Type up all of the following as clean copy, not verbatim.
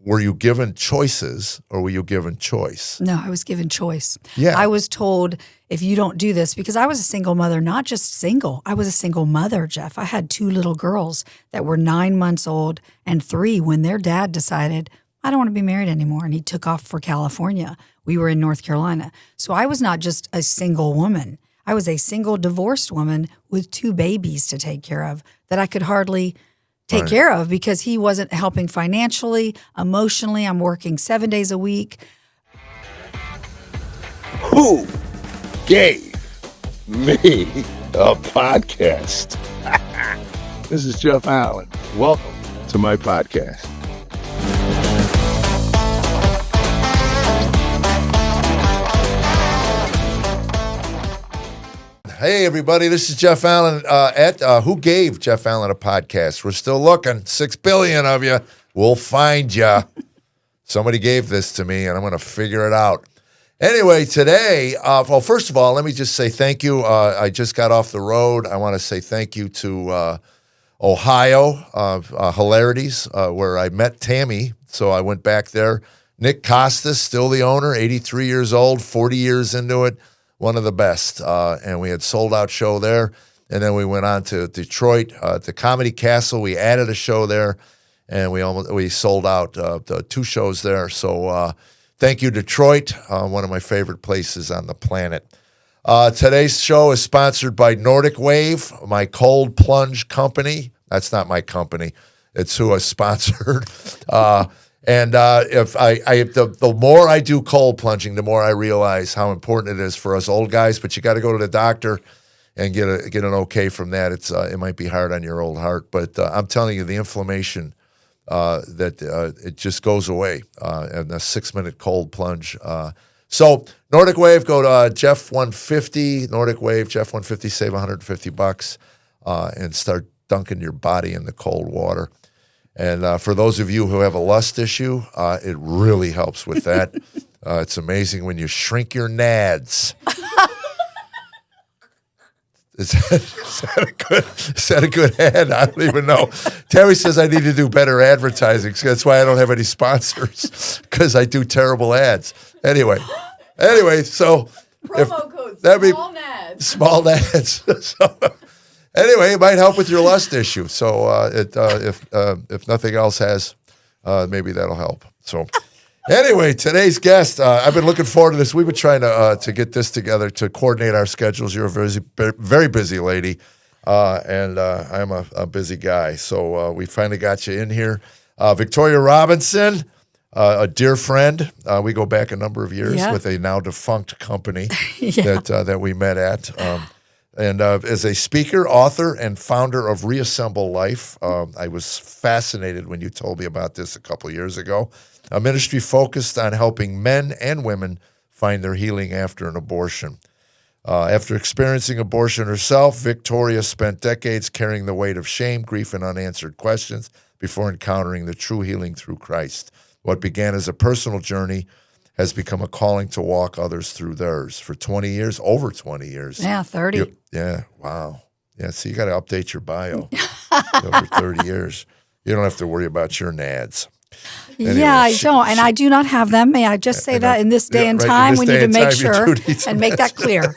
were you given choices or were you given choice? No, I was given choice. Yeah. I was told, if you don't do this, because I was a single mother, not just single, I was a single mother, Jeff. I had 2 little girls that were 9 months old and 3 when their dad decided, I don't want to be married anymore. And he took off for California. We were in North Carolina. So I was not just a single woman. I was a single divorced woman with 2 babies to take care of that I could hardly take care of because he wasn't helping financially, emotionally. I'm working 7 days a week. Who gave me a podcast? This is Jeff Allen. Welcome to my podcast. Hey, everybody, this is Jeff Allen at Who Gave Jeff Allen a Podcast? We're still looking. 6 billion of you. We'll find you. Somebody gave this to me, and I'm going to figure it out. Anyway, today, well, first of all, let me just say thank you. I just got off the road. I want to say thank you to Ohio, Hilarities, where I met Tammy. So I went back there. Nick Costas, still the owner, 83 years old, 40 years into it. One of the best, and we had sold-out show there, and then we went on to Detroit, to Comedy Castle. We added a show there, and we sold out the 2 shows there. So thank you, Detroit, one of my favorite places on the planet. Today's show is sponsored by Nordic Wave, my cold plunge company. That's not my company; it's who I sponsored. And if the more I do cold plunging, the more I realize how important it is for us old guys. But you got to go to the doctor and get an okay from that. It might be hard on your old heart, but I'm telling you, the inflammation it just goes away in a 6-minute cold plunge. So Nordic Wave, go to Jeff 150 Nordic Wave Jeff 150, save $150 and start dunking your body in the cold water. And for those of you who have a lust issue, it really helps with that. It's amazing when you shrink your nads. Is that a good ad? I don't even know. Terry says I need to do better advertising. So that's why I don't have any sponsors, because I do terrible ads. Anyway, so Promo code, small nads. So, anyway, it might help with your lust issue. So if nothing else has, maybe that'll help. So anyway, today's guest, I've been looking forward to this. We've been trying to get this together, to coordinate our schedules. You're a very busy lady, and I'm a busy guy. So we finally got you in here. Victoria Robinson, a dear friend. We go back a number of years with a now defunct company that we met at. And as a speaker, author, and founder of Reassemble Life, I was fascinated when you told me about this a couple of years ago. A ministry focused on helping men and women find their healing after an abortion. After experiencing abortion herself, Victoria spent decades carrying the weight of shame, grief, and unanswered questions before encountering the true healing through Christ. What began as a personal journey has become a calling to walk others through theirs. For 20 years, over 20 years. Yeah, 30. Wow. Yeah, so you got to update your bio. Over 30 years. You don't have to worry about your nads. Anyway, yeah, I don't, and I do not have them. May I just say that in this day and time, we need to make sure and make that clear.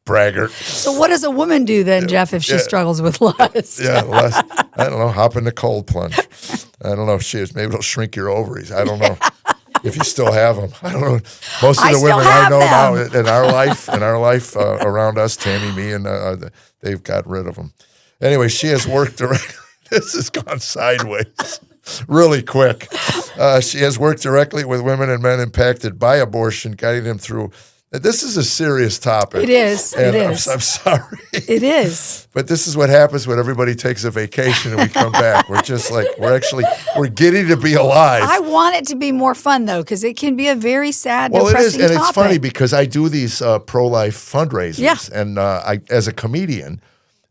Braggart. So what does a woman do then, Jeff, if she struggles with lust? Lust. I don't know. Hop in the cold plunge. I don't know if maybe it'll shrink your ovaries. I don't know if you still have them. I don't know. Most of the women I know now in our life around us, Tammy, me, and they've got rid of them. Anyway, she has worked directly. This has gone sideways really quick. She has worked directly with women and men impacted by abortion, guiding them through. This is a serious topic. It is. And it is. I'm sorry. It is. But this is what happens when everybody takes a vacation and we come back. We're just like, we're getting to be alive. I want it to be more fun, though, because it can be a very sad, depressing it is. And topic. It's funny because I do these pro-life fundraisers. Yeah. And I, as a comedian,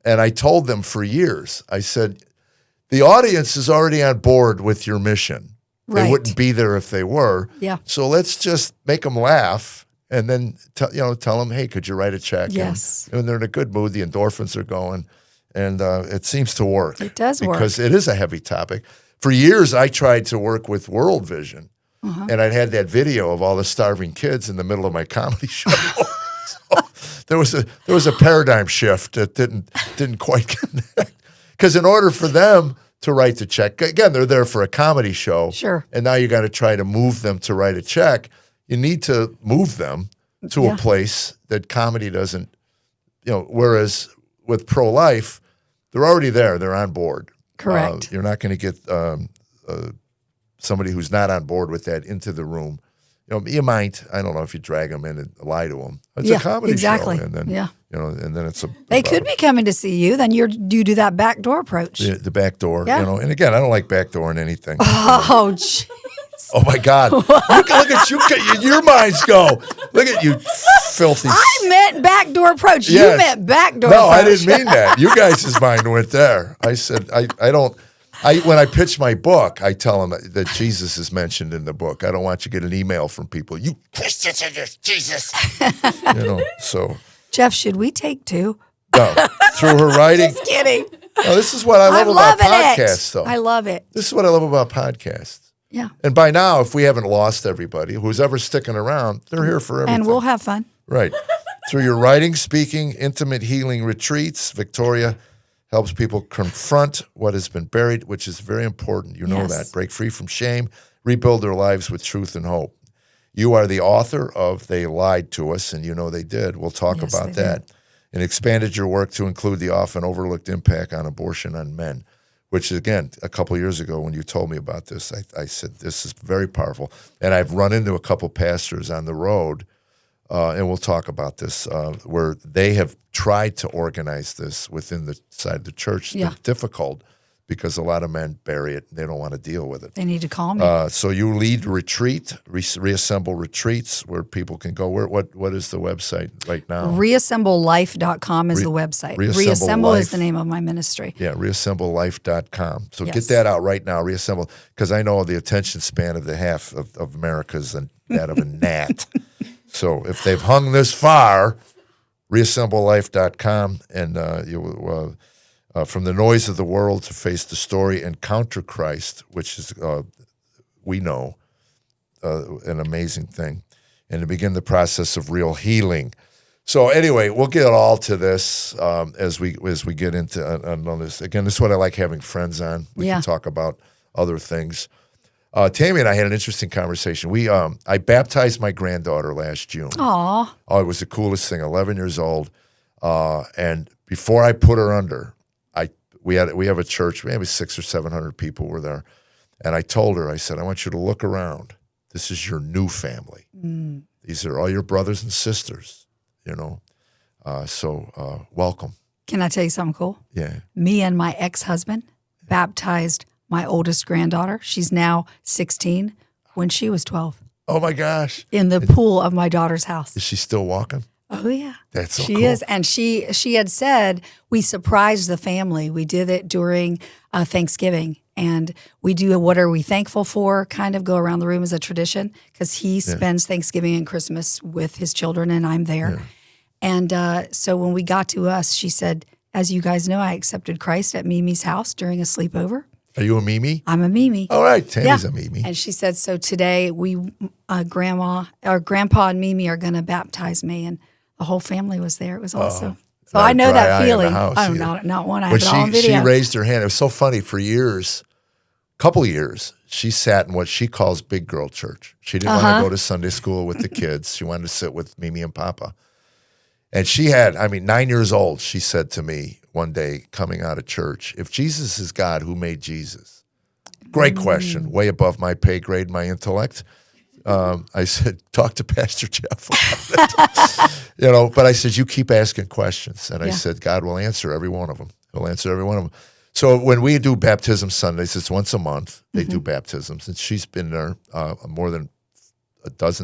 and I told them for years, I said, the audience is already on board with your mission. Right. They wouldn't be there if they were. Yeah. So let's just make them laugh. And then tell them, hey, could you write a check? Yes. And they're in a good mood. The endorphins are going, and it seems to work. It does work because it is a heavy topic. For years, I tried to work with World Vision, and I'd had that video of all the starving kids in the middle of my comedy show. So there was a paradigm shift that didn't quite connect. Because in order for them to write the check, again, they're there for a comedy show. Sure. And now you got to try to move them to write a check. You need to move them to a place that comedy doesn't, whereas with pro-life, they're already there. They're on board. Correct. You're not going to get somebody who's not on board with that into the room. You might. I don't know if you drag them in and lie to them. It's a comedy exactly. show, and then and then it's a. They could be coming to see you. Then you do that backdoor approach. The back door. Yeah. And again, I don't like backdooring anything. Oh, jeez. Oh my God! Look at you! Your minds go. Look at you, filthy. I meant backdoor approach. Yes. You meant backdoor No, approach. I didn't mean that. You guys' mind went there. I said I don't. When I pitch my book, I tell them that Jesus is mentioned in the book. I don't want you to get an email from people. You Christians are just Jesus. So. Jeff, should we take two? No, through her writing. Just kidding. No, this is what I love I'm about loving podcasts, it. though. I love it. This is what I love about podcasts. Yeah. And by now, if we haven't lost everybody who's ever sticking around, they're here for everything. And we'll have fun. Right. Through your writing, speaking, intimate healing retreats, Victoria helps people confront what has been buried, which is very important. You know that. Break free from shame, rebuild their lives with truth and hope. You are the author of They Lied to Us, and you know they did. We'll talk about that. And expanded your work to include the often overlooked impact on abortion on men, which, again, a couple of years ago when you told me about this, I said, this is very powerful. And I've run into a couple pastors on the road, and we'll talk about this, where they have tried to organize this within the side of the church. It's been difficult because a lot of men bury it. They don't want to deal with it. They need to call me. So you lead retreat, reassemble retreats where people can go. What is the website right now? Reassemblelife.com is the website. Reassemble is the name of my ministry. Yeah, reassemblelife.com. So Yes. get that out right now, Reassemble, because I know the attention span of the half of America's and that of a gnat. So if they've hung this far, reassemblelife.com, and you will, from the noise of the world to face the story, encounter Christ, which is, we know, an amazing thing, and to begin the process of real healing. So anyway, we'll get all to this as we get into on this. Again, this is what I like having friends on. We can talk about other things. Tammy and I had an interesting conversation. I baptized my granddaughter last June. Aw. Oh, it was the coolest thing. 11 years old, and before I put her under, we have a church. Maybe 600 or 700 people were there, and I told her, I said, I want you to look around. This is your new family. These are all your brothers and sisters. So welcome. Can I tell you something cool? Yeah. Me and my ex-husband baptized my oldest granddaughter. She's now 16 when she was 12 Oh my gosh. in the pool of my daughter's house. Is she still walking? Oh, yeah. That's so she cool. is. And she had said, we surprised the family. We did it during Thanksgiving. And we do a what are we thankful for kind of go around the room as a tradition because he spends Thanksgiving and Christmas with his children and I'm there. Yeah. And so when we got to us, she said, as you guys know, I accepted Christ at Mimi's house during a sleepover. Are you a Mimi? I'm a Mimi. All right, Tammy's a Mimi. And she said, so today Grandpa and Mimi are going to baptize me. And the whole family was there. It was awesome. So I know that feeling. Not one. I have it all on video. She raised her hand. It was so funny. For years, couple years, she sat in what she calls big girl church. She didn't want to go to Sunday school with the kids. She wanted to sit with Mimi and Papa. And she had, 9 years old, she said to me one day coming out of church, if Jesus is God, who made Jesus? Great question, way above my pay grade, my intellect. I said, talk to Pastor Jeff about it. But I said, you keep asking questions. And I said, God will answer every one of them. He'll answer every one of them. So when we do baptism Sundays, it's once a month. They do baptisms. And she's been there more than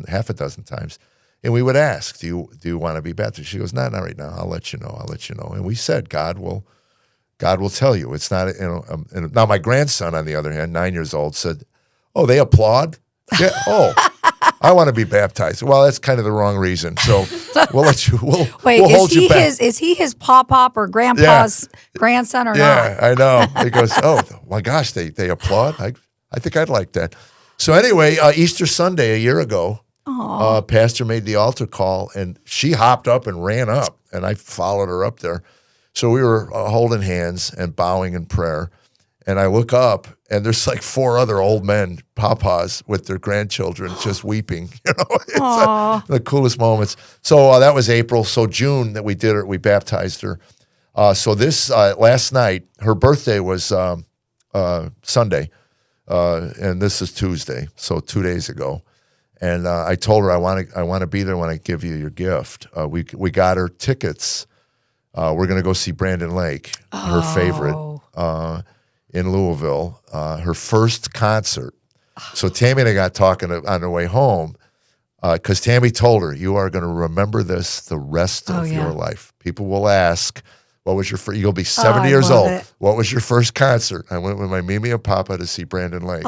half a dozen times. And we would ask, do you want to be baptized? She goes, not right now. I'll let you know. And we said, God will tell you. It's not, and now my grandson, on the other hand, 9 years old, said, oh, they applaud? Yeah. Oh, I want to be baptized. Well, that's kind of the wrong reason. So we'll let you. Wait, we'll hold you back. Is he his pop or grandpa's grandson or not? Yeah, I know. He goes, oh my gosh, they applaud. I think I'd like that. So anyway, Easter Sunday a year ago, Pastor made the altar call, and she hopped up and ran up, and I followed her up there. So we were holding hands and bowing in prayer, and I look up, and there's like 4 other old men, papas, with their grandchildren just weeping. It's the coolest moments. So that was April. So June that we did it, we baptized her. So this last night, her birthday was Sunday, and this is Tuesday, so 2 days ago. And I told her I want to be there when I give you your gift. We got her tickets. We're going to go see Brandon Lake, her favorite, in Louisville, her first concert. So Tammy and I got talking on the way home because Tammy told her, you are going to remember this the rest of your life. People will ask, what was your first? You'll be 70 years old. What was your first concert? I went with my Mimi and Papa to see Brandon Lake.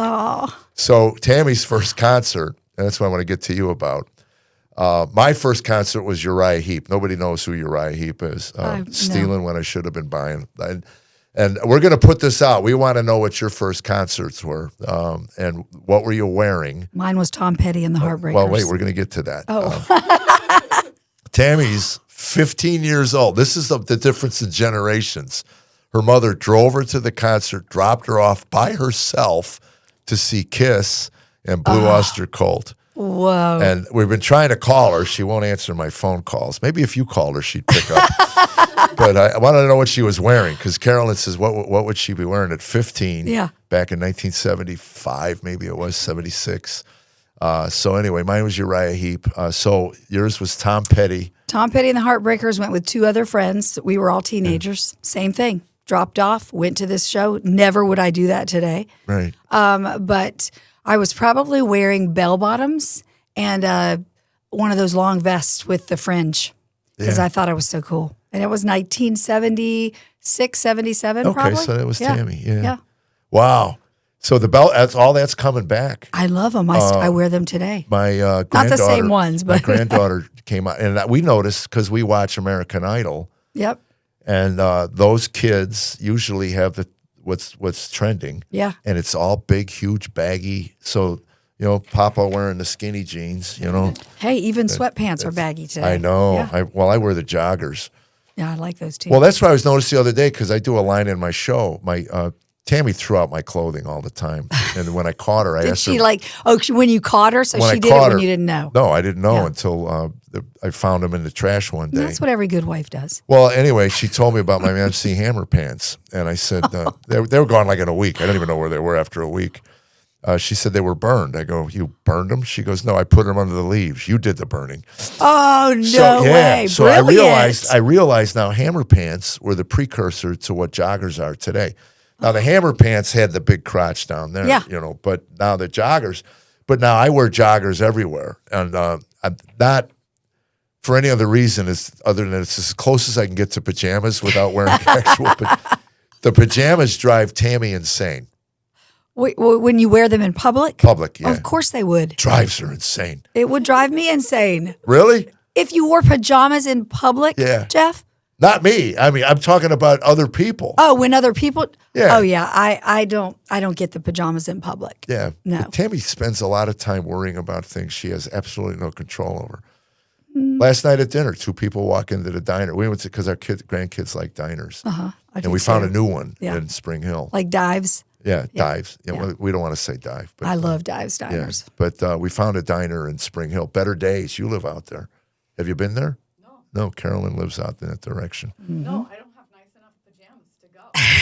So Tammy's first concert, and that's what I want to get to you about. My first concert was Uriah Heep. Nobody knows who Uriah Heep is. Stealing when I should have been buying. And we're going to put this out. We want to know what your first concerts were and what were you wearing. Mine was Tom Petty and the Heartbreakers. Well, wait, we're going to get to that. Tammy's 15 years old. This is the difference in generations. Her mother drove her to the concert, dropped her off by herself to see Kiss and Blue Oyster Cult. Whoa. And we've been trying to call her. She won't answer my phone calls. Maybe if you called her, she'd pick up. But I wanted to know what she was wearing because Carolyn says, what would she be wearing at 15 back in 1975, maybe it was 76. So anyway, mine was Uriah Heep. So yours was Tom Petty. Tom Petty and the Heartbreakers went with 2 other friends. We were all teenagers. Same thing. Dropped off, went to this show. Never would I do that today. Right. But I was probably wearing bell bottoms and one of those long vests with the fringe because I thought I was so cool. And it was 1976, 77 probably. Okay, so that was Tammy. Yeah. Wow. So the belt, that's coming back. I love them. I wear them today. My granddaughter. Not the same ones, but. My granddaughter came out, and we noticed because we watch American Idol. Yep. And those kids usually have what's trending. Yeah. And it's all big, huge, baggy. So, Papa wearing the skinny jeans, Hey, even sweatpants are baggy today. I know. Yeah. I wear the joggers. Yeah, I like those too. Well, that's what I was noticing the other day because I do a line in my show. Tammy threw out my clothing all the time. And when I caught her, I asked her. Did she when you caught her? So she did it when you didn't know? No, I didn't know until I found them in the trash one day. That's what every good wife does. Well, anyway, she told me about my MC Hammer pants. And I said, they were gone like in a week. I don't even know where they were after a week. She said they were burned. I go, you burned them? She goes, no, I put them under the leaves. You did the burning. Oh, no way. So Brilliant. I realized now hammer pants were the precursor to what joggers are today. Now, the hammer pants had the big crotch down there, but now the joggers. But now I wear joggers everywhere. And I'm not for any other reason other than it's as close as I can get to pajamas without wearing actual. The pajamas drive Tammy insane. When you wear them in public? Public, yeah. Of course they would. Drives her insane. It would drive me insane. Really? If you wore pajamas in public, Jeff? Not me. I mean, I'm talking about other people. Oh, when other people? Yeah. Oh, yeah. I don't get the pajamas in public. Yeah. No. But Tammy spends a lot of time worrying about things she has absolutely no control over. Last night at dinner, 2 people walk into the diner. We went to because our grandkids like diners. And we found a new one in Spring Hill. Like Dives? Yeah, Dives. Yeah, well, we don't want to say dive. But, I love Dives diners. Yeah, but we found a diner in Spring Hill. Better Days. You live out there. Have you been there? No, Carolyn lives out in that direction. Mm-hmm. No, I don't have nice enough pajamas to go.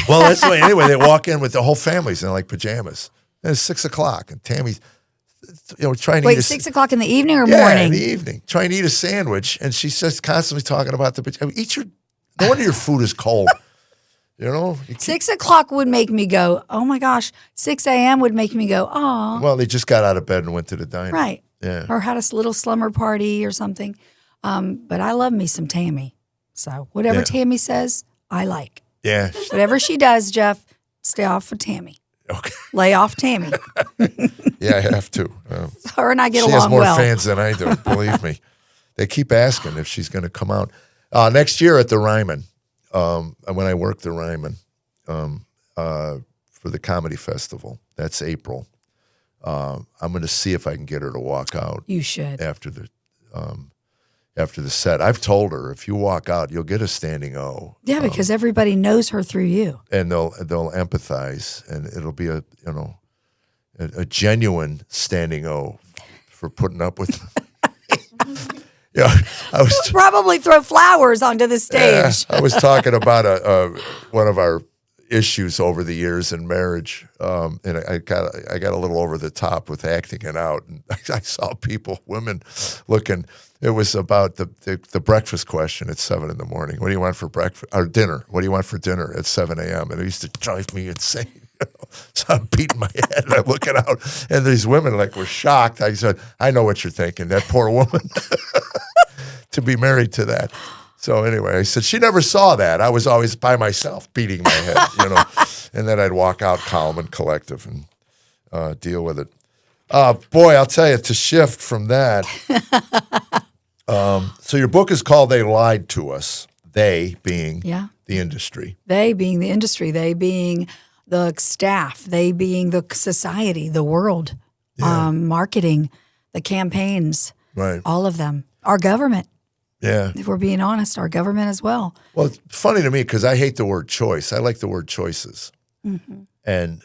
Well, that's why. Anyway, they walk in with the whole families in like pajamas. And it's 6:00, and Tammy's, trying to eat. Wait, 6:00 in the evening or morning? morning? In the evening, trying to eat a sandwich, and she's just constantly talking about the pajamas. No wonder your food is cold. 6:00 would make me go, oh my gosh. 6 a.m. would make me go, oh. Well, they just got out of bed and went to the diner. Right. Yeah. Or had a little slumber party or something. But I love me some Tammy. So whatever Tammy says, I like. Yeah. Whatever she does, Jeff, stay off of Tammy. Okay. Lay off Tammy. Yeah, I have to. Her and I get She has along more well. fans than I do, believe me. They keep asking if she's going to come out. Next year at the Ryman, when I work the Ryman for the Comedy Festival, that's April, I'm going to see if I can get her to walk out. You should. After the set. I've told her, if you walk out, you'll get a standing O. Yeah, because everybody knows her through you. And they'll empathize, and it'll be a genuine standing O for putting up with. Yeah, I was Probably throw flowers onto the stage. I was talking about one of our issues over the years in marriage, and I got a little over the top with acting it out, and I saw women looking. It was about the breakfast question at 7 a.m. What do you want for breakfast or dinner? What do you want for dinner at 7 a.m.? And it used to drive me insane. So I'm beating my head and I'm looking out, and these women were shocked. I said, I know what you're thinking. That poor woman to be married to that. So anyway, I said, she never saw that. I was always by myself beating my head, and then I'd walk out calm and collective and deal with it. Boy, I'll tell you, to shift from that. So your book is called They Lied to Us. They being the industry. They being the industry. They being the staff. They being the society, the world, marketing, the campaigns, Right. all of them. Our government. Yeah. If we're being honest, our government as well. Well, it's funny to me because I hate the word choice. I like the word choices. Mm-hmm. And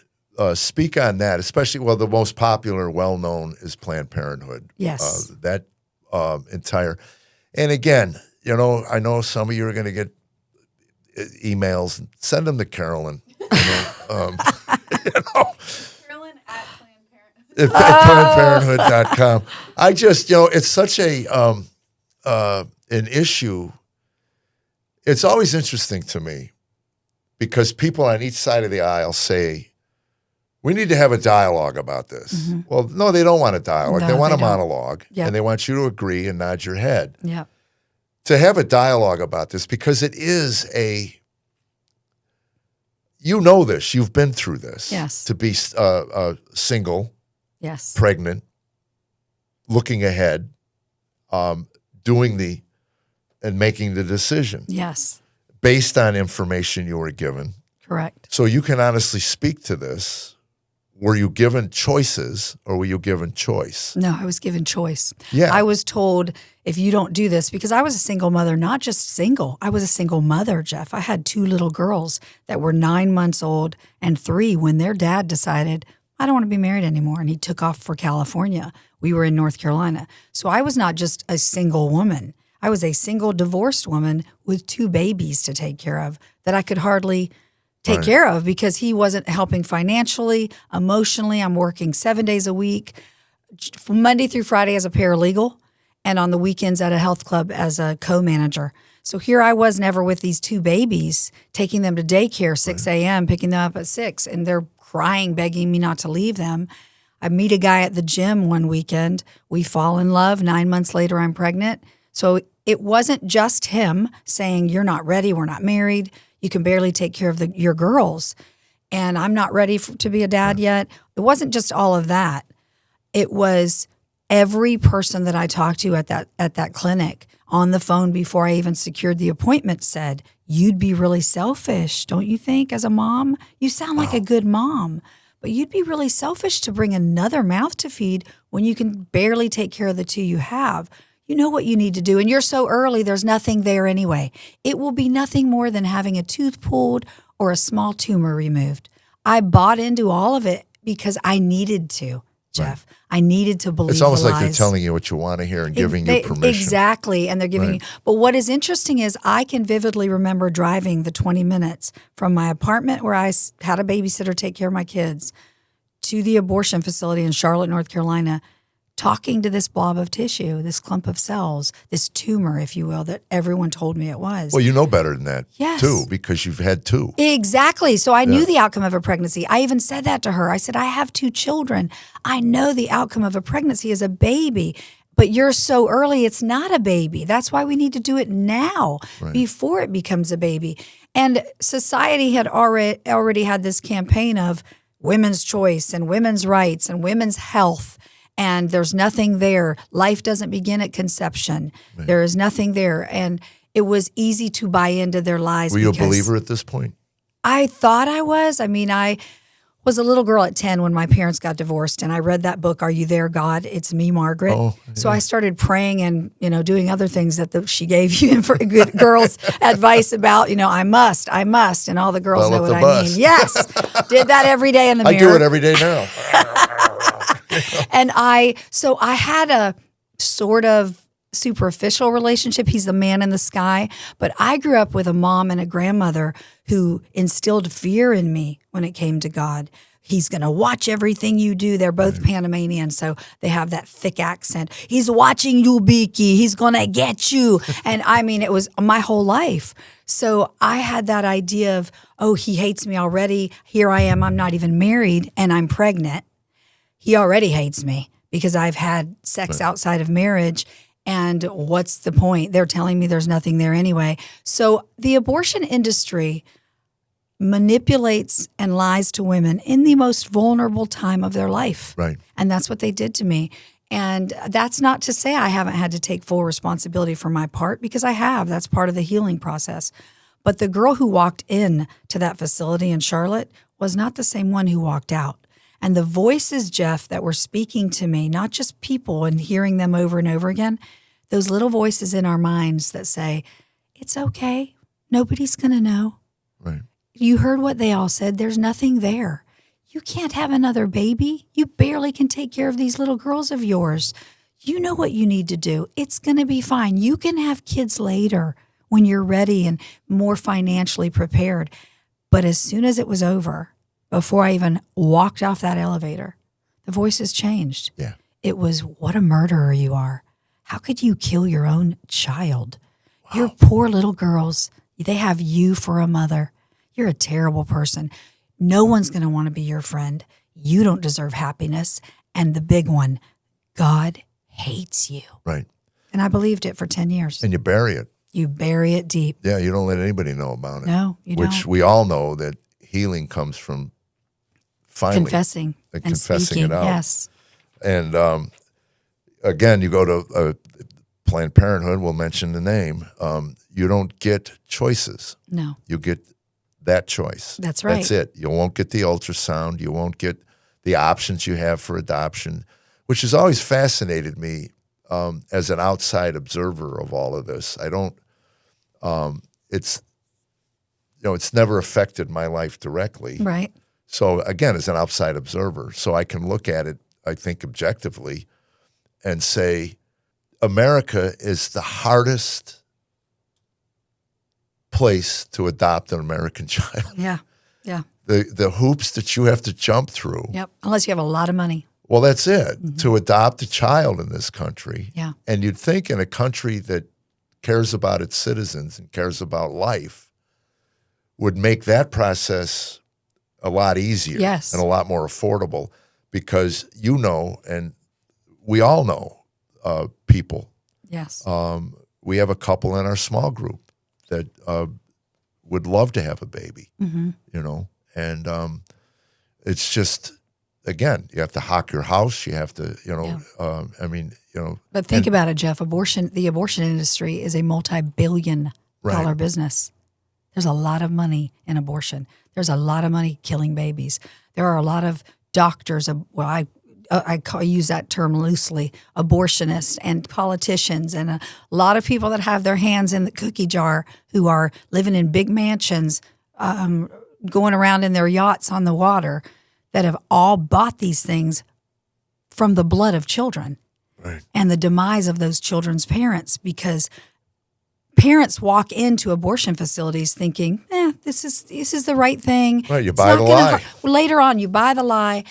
speak on that, especially, the most popular, well-known is Planned Parenthood. Yes. That entire, and again, I know some of you are going to get emails. Send them to Carolyn. Carolyn at Planned Parenthood. At PlannedParenthood.com. I just, it's such an issue. It's always interesting to me because people on each side of the aisle say, we need to have a dialogue about this. Mm-hmm. Well, no, they don't want a dialogue. No, they want they a don't. monologue, and they want you to agree and nod your head. Yeah. To have a dialogue about this, because it is this, you've been through this. Yes. To be single, Yes. pregnant, looking ahead, doing and making the decision Yes. based on information you were given. Correct. So you can honestly speak to this. Were you given choices or were you given choice? No, I was given choice. Yeah. I was told, if you don't do this, because I was a single mother, not just single, I was a single mother, Jeff. I had 2 little girls that were 9 months old and 3 when their dad decided, I don't want to be married anymore. And he took off for California. We were in North Carolina. So I was not just a single woman. I was a single divorced woman with 2 babies to take care of that I could hardly take care of because he wasn't helping financially, emotionally. I'm working 7 days a week, Monday through Friday as a paralegal, and on the weekends at a health club as a co-manager. So here I was never with these 2 babies, taking them to daycare 6 a.m., picking them up at 6, and they're crying, begging me not to leave them. I meet a guy at the gym one weekend. We fall in love. 9 months later, I'm pregnant. So it wasn't just him saying, you're not ready, we're not married, you can barely take care of your girls, and I'm not ready to be a dad yet. It wasn't just all of that. It was every person that I talked to at that clinic on the phone before I even secured the appointment said, you'd be really selfish, don't you think, as a mom? You sound like a good mom, but you'd be really selfish to bring another mouth to feed when you can barely take care of the 2 you have. You know what you need to do, and you're so early, there's nothing there anyway. It will be nothing more than having a tooth pulled or a small tumor removed. I bought into all of it because I needed to, Jeff. Right. I needed to believe It's almost the like they're lies. telling you what you want to hear and giving you permission. Exactly, and they're giving you. But what is interesting is I can vividly remember driving the 20 minutes from my apartment where I had a babysitter take care of my kids to the abortion facility in Charlotte, North Carolina, talking to this blob of tissue, this clump of cells, this tumor, if you will, that everyone told me it was. Well, you know better than that, Yes. too, because you've had 2. Exactly. So I knew the outcome of a pregnancy. I even said that to her. I said, I have 2 children. I know the outcome of a pregnancy is a baby, but you're so early, it's not a baby. That's why we need to do it now before it becomes a baby. And society had already had this campaign of women's choice and women's rights and women's health. And there's nothing there. Life doesn't begin at conception. Right. There is nothing there. And it was easy to buy into their lies. Were you a believer at this point? I thought I was. I mean, I was a little girl at 10 when my parents got divorced, and I read that book, Are You There, God? It's Me, Margaret. Oh, yeah. So I started praying and, doing other things that she gave you for good girls advice about, I must. And all the girls know what I mean. Yes. Did that every day in the mirror. I do it every day now. And I had a sort of superficial relationship. He's the man in the sky. But I grew up with a mom and a grandmother who instilled fear in me when it came to God. He's going to watch everything you do. They're both Panamanian, so they have that thick accent. He's watching you, Beaky. He's going to get you. And I mean, it was my whole life. So I had that idea of, oh, he hates me already. Here I am. I'm not even married, and I'm pregnant. He already hates me because I've had sex outside of marriage. And what's the point? They're telling me there's nothing there anyway. So the abortion industry manipulates and lies to women in the most vulnerable time of their life. Right. And that's what they did to me. And that's not to say I haven't had to take full responsibility for my part, because I have. That's part of the healing process. But the girl who walked in to that facility in Charlotte was not the same one who walked out. And the voices, Jeff, that were speaking to me, not just people and hearing them over and over again, those little voices in our minds that say, it's okay. Nobody's going to know. Right. You heard what they all said. There's nothing there. You can't have another baby. You barely can take care of these little girls of yours. You know what you need to do. It's going to be fine. You can have kids later when you're ready and more financially prepared. But as soon as it was over, before I even walked off that elevator, the voices changed. Yeah. It was, what a murderer you are. How could you kill your own child? Wow. Your poor little girls, they have you for a mother. You're a terrible person. No one's going to want to be your friend. You don't deserve happiness. And the big one, God hates you. Right. And I believed it for 10 years. And you bury it. You bury it deep. Yeah, you don't let anybody know about it. No, you don't. Which we all know that healing comes from finally confessing and confessing speaking. it out. Yes. And again, you go to Planned Parenthood, we'll mention the name. You don't get choices. No. You get that choice. That's right. That's it. You won't get the ultrasound. You won't get the options you have for adoption, which has always fascinated me as an outside observer of all of this. I don't, it's never affected my life directly. Right. So again, as an outside observer, so I can look at it, I think, objectively and say, America is the hardest place to adopt an American child. Yeah. Yeah. The hoops that you have to jump through. Yep. Unless you have a lot of money. Well, that's it, to adopt a child in this country. Yeah. And you'd think in a country that cares about its citizens and cares about life would make that process a lot easier. Yes. And a lot more affordable, because and we all know people. Yes. We have a couple in our small group that would love to have a baby, and it's just, again, you have to hock your house. You have to, But think about it, Jeff. The abortion industry is a multi-billion-dollar business. There's a lot of money in abortion. There's a lot of money killing babies. There are a lot of doctors, I use that term loosely, abortionists and politicians and a lot of people that have their hands in the cookie jar who are living in big mansions, going around in their yachts on the water, that have all bought these things from the blood of children. Right. And the demise of those children's parents, because parents walk into abortion facilities thinking, this is the right thing. Right, you buy the lie. Later on, you buy the lie,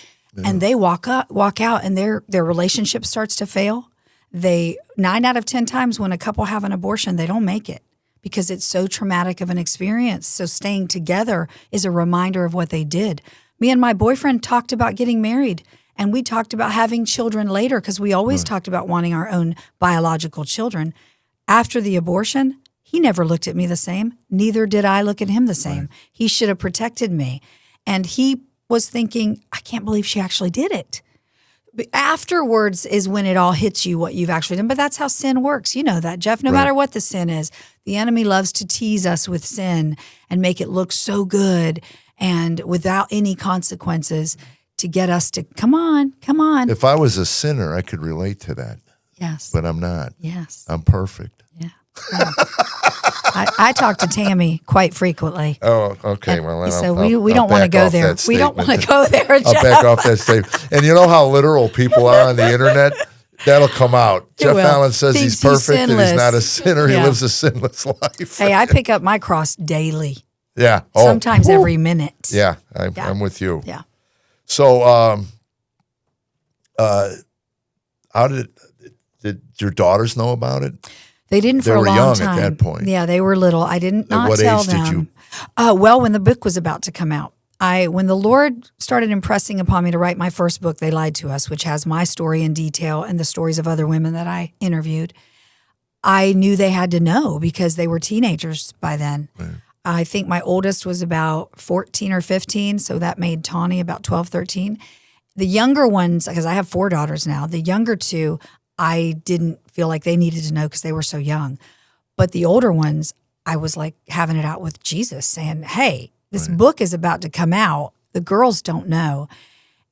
and they walk out, and their relationship starts to fail. 9 out of 10 times when a couple have an abortion, they don't make it because it's so traumatic of an experience. So staying together is a reminder of what they did. Me and my boyfriend talked about getting married, and we talked about having children later because we always talked about wanting our own biological children. After the abortion, he never looked at me the same. Neither did I look at him the same. Right. He should have protected me. And he was thinking, I can't believe she actually did it. But afterwards is when it all hits you what you've actually done. But that's how sin works. You know that, Jeff. No matter what the sin is, the enemy loves to tease us with sin and make it look so good and without any consequences to get us to, come on. If I was a sinner, I could relate to that. Yes. But I'm not. Yes. I'm perfect. Yeah. I talk to Tammy quite frequently. Oh, okay. Well, then So I'll we don't want to back go off there. that We don't want to statement. go there, Jeff. I'll back off that statement. And you know how literal people are on the internet? That'll come out. Jeff will. Allen says Thinks he's perfect and he's sinless. not a sinner. He Yeah. lives a sinless life. Hey, I pick up my cross daily. Yeah. Sometimes every minute. Yeah, I'm with you. Yeah. So, how did your daughters know about it? They didn't They for a were long young time. at that point. Yeah, they were little. I didn't not what tell age them. did you? Well, when the book was about to come out, when the Lord started impressing upon me to write my first book, They Lied to Us, which has my story in detail and the stories of other women that I interviewed, I knew they had to know because they were teenagers by then. Right. I think my oldest was about 14 or 15, so that made Tawny about 12, 13. The younger ones, because I have 4 daughters now, the younger 2, I didn't feel like they needed to know because they were so young. But the older ones, I was like having it out with Jesus saying, hey, this book is about to come out. The girls don't know.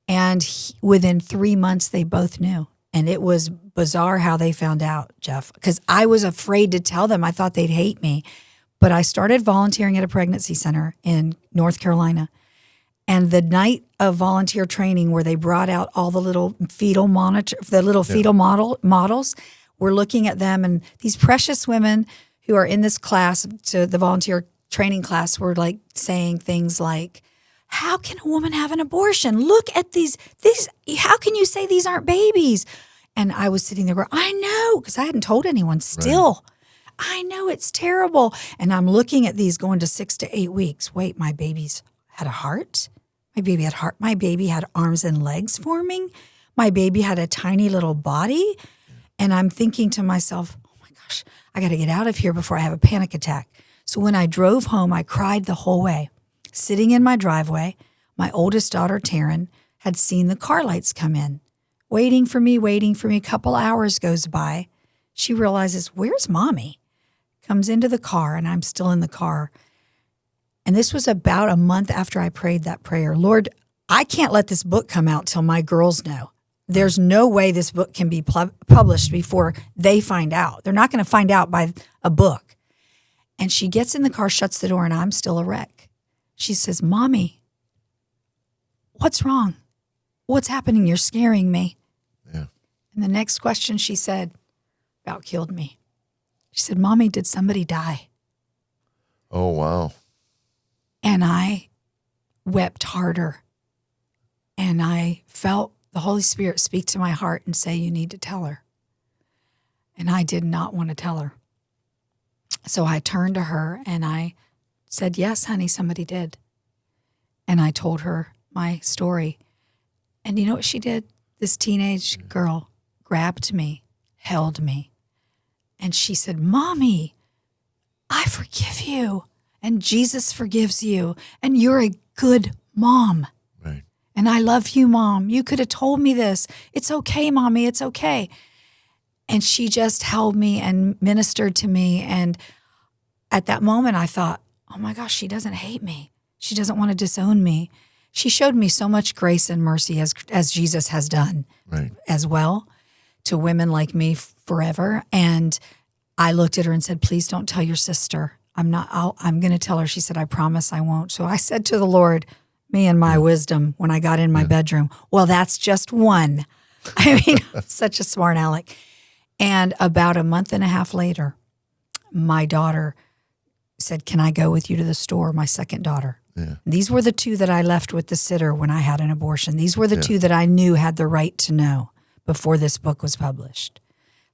And within 3 months, they both knew. And it was bizarre how they found out, Jeff, because I was afraid to tell them. I thought they'd hate me. But I started volunteering at a pregnancy center in North Carolina. And the night of volunteer training where they brought out all the little fetal models, we're looking at them. And these precious women who are in this class, to the volunteer training class, were like saying things like, how can a woman have an abortion? Look at these, how can you say these aren't babies? And I was sitting there going, I know, because I hadn't told anyone still. Right. I know it's terrible. And I'm looking at these going to 6 to 8 weeks. Wait, my baby's had a heart? My baby had heart. My baby had arms and legs forming. My baby had a tiny little body. And I'm thinking to myself, oh my gosh, I got to get out of here before I have a panic attack. So when I drove home, I cried the whole way. Sitting in my driveway, my oldest daughter, Taryn, had seen the car lights come in. Waiting for me. A couple hours goes by. She realizes, where's mommy? Comes into the car, and I'm still in the car. And this was about a month after I prayed that prayer. Lord, I can't let this book come out till my girls know. There's no way this book can be published before they find out. They're not going to find out by a book. And she gets in the car, shuts the door, and I'm still a wreck. She says, Mommy, what's wrong? What's happening? You're scaring me. Yeah. And the next question she said about killed me. She said, Mommy, did somebody die? Oh, wow. And I wept harder. And I felt the Holy Spirit speak to my heart and say, you need to tell her. And I did not want to tell her. So I turned to her and I said, yes, honey, somebody did. And I told her my story. And you know what she did? This teenage girl grabbed me, held me, and she said, Mommy, I forgive you, and Jesus forgives you, and you're a good mom. Right. And I love you, Mom. You could have told me this. It's okay, Mommy, it's okay. And she just held me and ministered to me. And at that moment, I thought, oh my gosh, she doesn't hate me. She doesn't want to disown me. She showed me so much grace and mercy as Jesus has done as well to women like me forever. And I looked at her and said, please don't tell your sister. I'm going to tell her. She said, I promise I won't. So I said to the Lord, me and my wisdom, when I got in my bedroom, well, that's just one. I mean, such a smart aleck. And about a month and a half later, my daughter said, can I go with you to the store? My second daughter. Yeah. These were the 2 that I left with the sitter when I had an abortion. These were the 2 that I knew had the right to know before this book was published.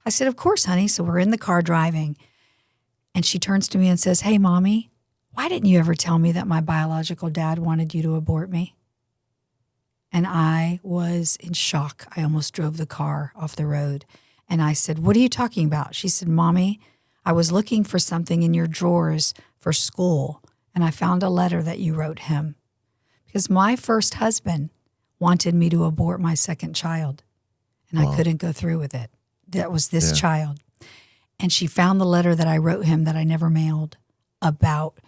I said, of course, honey. So we're in the car driving. And she turns to me and says, hey, Mommy, why didn't you ever tell me that my biological dad wanted you to abort me? And I was in shock. I almost drove the car off the road. And I said, what are you talking about? She said, Mommy, I was looking for something in your drawers for school, and I found a letter that you wrote him. Because my first husband wanted me to abort my second child, and I couldn't go through with it. That was this child. And she found the letter that I wrote him that I never mailed about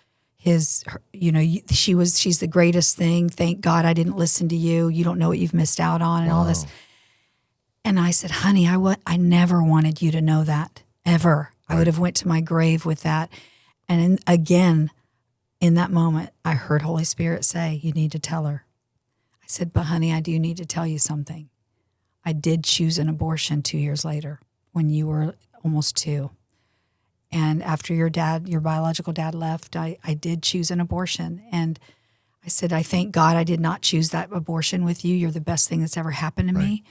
she's the greatest thing. Thank God I didn't listen to you. You don't know what you've missed out on and all this. And I said, honey, I never wanted you to know that, ever. Right. I would have went to my grave with that. And again, in that moment, I heard Holy Spirit say, you need to tell her. I said, but honey, I do need to tell you something. I did choose an abortion 2 years later when you were almost 2. And after your biological dad left, I did choose an abortion. And I said, I thank God I did not choose that abortion with you. You're the best thing that's ever happened to me.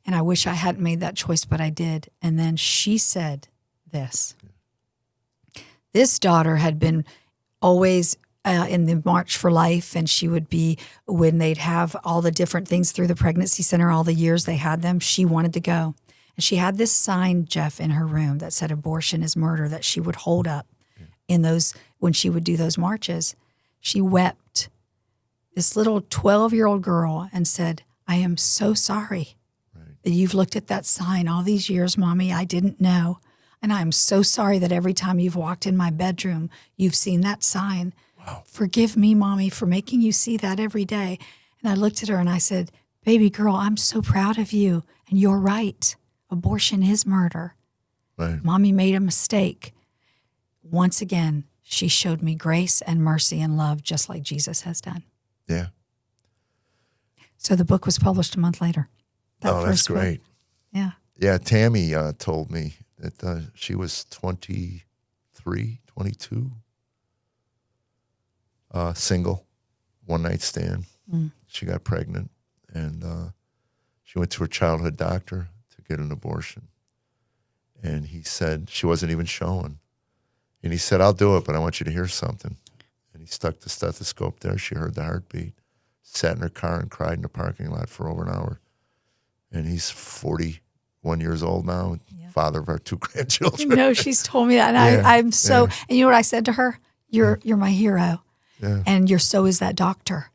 And I wish I hadn't made that choice, but I did. And then she said this. This daughter had been always in the March for Life, and she would be, when they'd have all the different things through the pregnancy center, all the years they had them, she wanted to go. And she had this sign, Jeff, in her room that said abortion is murder, that she would hold up in those, when she would do those marches. She wept, this little 12-year-old girl, and said, I am so sorry that you've looked at that sign all these years, Mommy. I didn't know. And I'm so sorry that every time you've walked in my bedroom, you've seen that sign. Wow. Forgive me, Mommy, for making you see that every day. And I looked at her and I said, baby girl, I'm so proud of you. And you're right. Abortion is murder. Right. Mommy made a mistake. Once again, she showed me grace and mercy and love, just like Jesus has done. Yeah. So the book was published a month later. That's great. Book. Yeah. Yeah, Tammy told me that she was 23, 22, single, one-night stand. She got pregnant, and she went to her childhood doctor to get an abortion. And he said she wasn't even showing. And he said, I'll do it, but I want you to hear something. And he stuck the stethoscope there. She heard the heartbeat, sat in her car and cried in the parking lot for over an hour. And he's 41 years old now, father of our 2 grandchildren. No, she's told me that. And I'm so, and you know what I said to her? You're my hero. Yeah. And so is that doctor.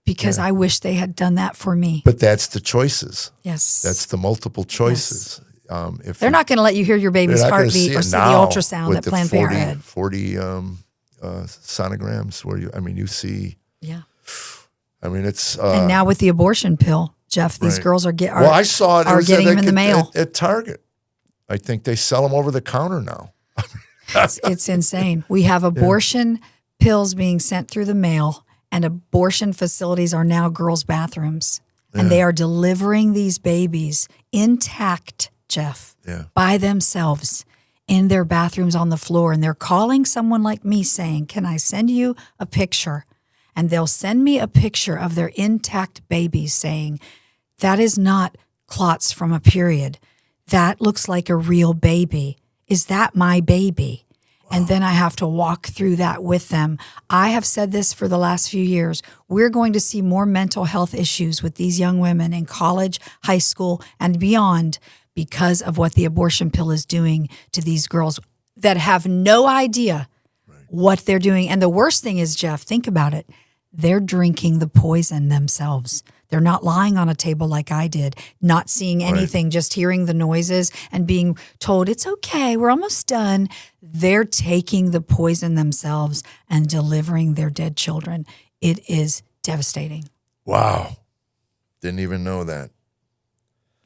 Because I wish they had done that for me. But that's the choices. Yes. That's the multiple choices. Yes. If they're not going to let you hear your baby's heartbeat or see the ultrasound at Planned Parenthood. 40 sonograms where you see. Yeah. It's. And now with the abortion pill, Jeff, these girls are I saw it. Are getting them in the mail at Target. I think they sell them over the counter now. It's insane. We have abortion pills being sent through the mail, and abortion facilities are now girls' bathrooms, and they are delivering these babies intact, Jeff, by themselves in their bathrooms on the floor, and they're calling someone like me saying, "Can I send you a picture?" And they'll send me a picture of their intact babies saying, that is not clots from a period. That looks like a real baby. Is that my baby? Wow. And then I have to walk through that with them. I have said this for the last few years. We're going to see more mental health issues with these young women in college, high school, and beyond because of what the abortion pill is doing to these girls that have no idea what they're doing. And the worst thing is, Jeff, think about it. They're drinking the poison themselves. They're not lying on a table like I did, not seeing anything, just hearing the noises and being told, it's okay, we're almost done. They're taking the poison themselves and delivering their dead children. It is devastating. Wow. Didn't even know that.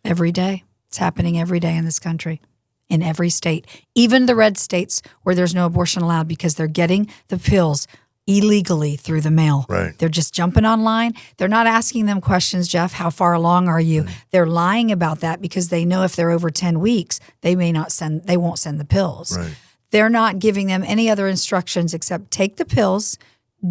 Every day. It's happening every day in this country, in every state, even the red states where there's no abortion allowed because they're getting the pills illegally through the mail. Right. They're just jumping online. They're not asking them questions, Jeff, how far along are you? They're lying about that because they know if they're over 10 weeks, they won't send the pills. Right. They're not giving them any other instructions except take the pills,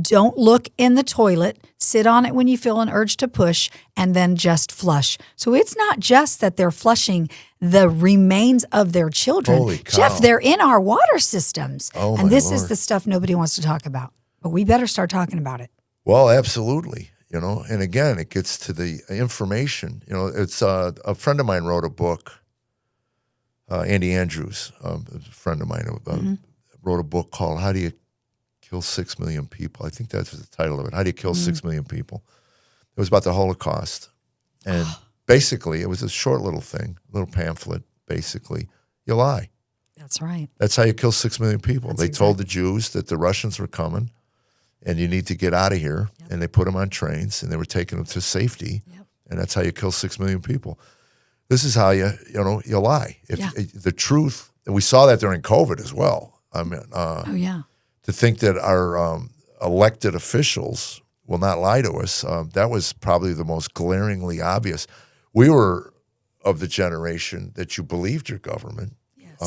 don't look in the toilet, sit on it when you feel an urge to push, and then just flush. So it's not just that they're flushing the remains of their children. Holy cow. Jeff, they're in our water systems. Oh, and this Lord. is the stuff nobody wants to talk about. But we better start talking about it. Well, absolutely. And again, it gets to the information. It's a friend of mine wrote a book, Andy Andrews, a friend of mine, wrote a book called How Do You kill 6 million people. I think that's the title of it. How do you kill 6 million people? It was about the Holocaust. And basically, it was a short little thing, little pamphlet, basically. You lie. That's right. That's how you kill 6 million people. That's They told the Jews that the Russians were coming and you need to get out of here. Yep. And they put them on trains and they were taking them to safety. Yep. And that's how you kill 6 million people. This is how you lie. The truth, and we saw that during COVID as well. I mean, to think that our elected officials will not lie to us, that was probably the most glaringly obvious. We were of the generation that you believed your government. Yes.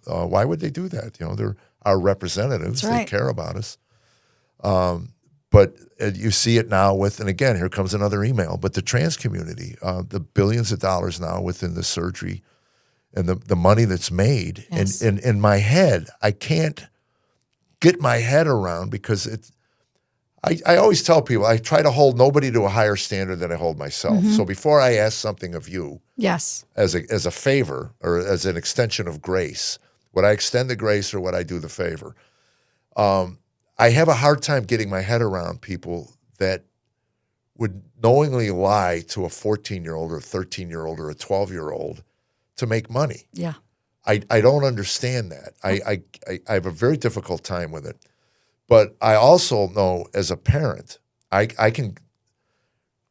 Why would they do that? They're our representatives. That's right. They care about us. But you see it now with, and again, here comes another email, but the trans community, the billions of dollars now within the surgery and the money that's made. Yes. And in my head, I can't get my head around because I always tell people, I try to hold nobody to a higher standard than I hold myself. Mm-hmm. So before I ask something of you, Yes. as a favor or as an extension of grace, would I extend the grace or would I do the favor? I have a hard time getting my head around people that would knowingly lie to a 14-year-old or a 13-year-old or a 12-year-old to make money. Yeah. I don't understand that. I have a very difficult time with it. But I also know as a parent, I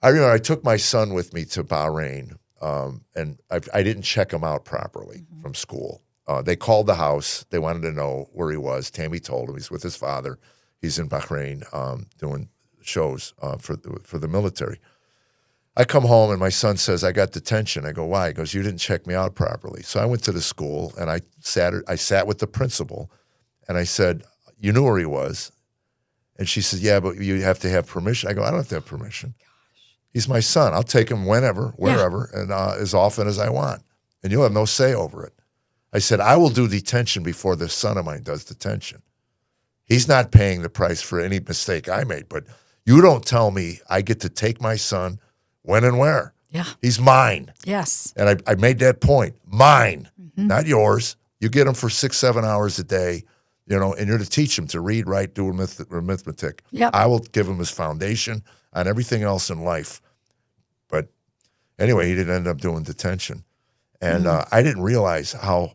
remember I took my son with me to Bahrain, and I didn't check him out properly from school. They called the house. They wanted to know where he was. Tammy told him he's with his father. He's in Bahrain doing shows for the military. I come home and my son says, I got detention. I go, why? He goes, you didn't check me out properly. So I went to the school and I sat with the principal and I said, you knew where he was. And she said, yeah, but you have to have permission. I go, I don't have to have permission. He's my son. I'll take him whenever, wherever, and as often as I want. And you'll have no say over it. I said, I will do detention before this son of mine does detention. He's not paying the price for any mistake I made, but you don't tell me I get to take my son when and where. Yeah. He's mine. Yes. And I made that point. Mine, not yours. You get him for 6-7 hours a day, and you're to teach him to read, write, do arithmetic. Yep. I will give him his foundation on everything else in life. But anyway, he didn't end up doing detention. And I didn't realize how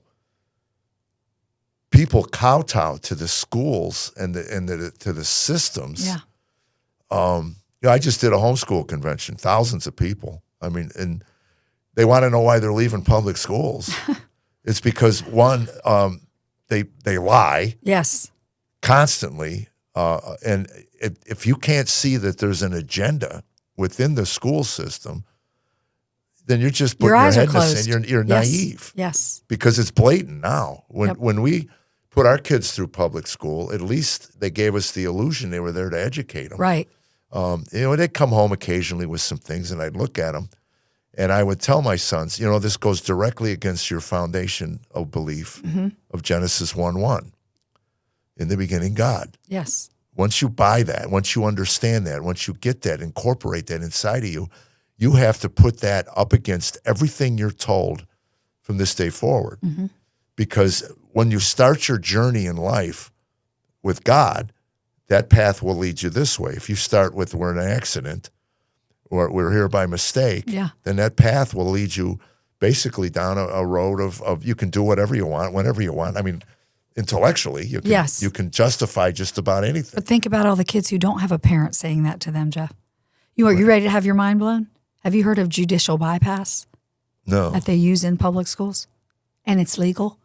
people kowtow to the schools and to the systems. Yeah. I just did a homeschool convention, thousands of people. I mean, and they want to know why they're leaving public schools. It's because one, they lie. Yes. Constantly, and if you can't see that there's an agenda within the school system, then you're just putting your eyes are head in the closed. sand. You're Yes. naive. Yes. Because it's blatant now. Yep. When we put our kids through public school, at least they gave us the illusion they were there to educate them. Right. They'd come home occasionally with some things, and I'd look at them, and I would tell my sons, this goes directly against your foundation of belief of Genesis 1:1. In the beginning, God. Yes. Once you buy that, once you understand that, once you get that, incorporate that inside of you, you have to put that up against everything you're told from this day forward. Because when you start your journey in life with God, that path will lead you this way. If you start with we're in an accident or we're here by mistake, then that path will lead you basically down a road of you can do whatever you want, whenever you want. I mean, intellectually, you can justify just about anything. But think about all the kids who don't have a parent saying that to them, Jeff. Are you ready to have your mind blown? Have you heard of judicial bypass No. that they use in public schools? And it's legal.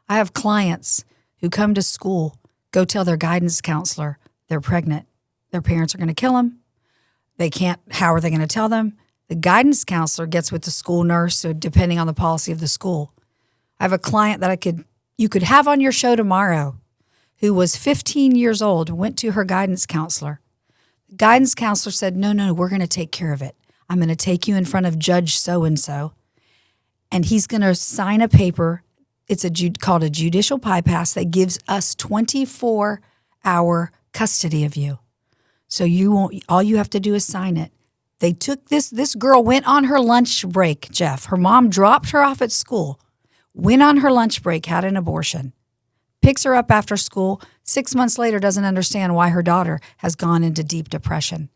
I have clients who come to school, go tell their guidance counselor they're pregnant. Their parents are going to kill them. They can't. How are they going to tell them? The guidance counselor gets with the school nurse, so depending on the policy of the school. I have a client that you could have on your show tomorrow who was 15 years old, went to her guidance counselor. The guidance counselor said, no, we're going to take care of it. I'm going to take you in front of Judge so-and-so, and he's going to sign a paper. It's called a judicial bypass that gives us 24-hour custody of you. So all you have to do is sign it. They took this girl went on her lunch break, Jeff. Her mom dropped her off at school, went on her lunch break, had an abortion, picks her up after school, 6 months later doesn't understand why her daughter has gone into deep depression.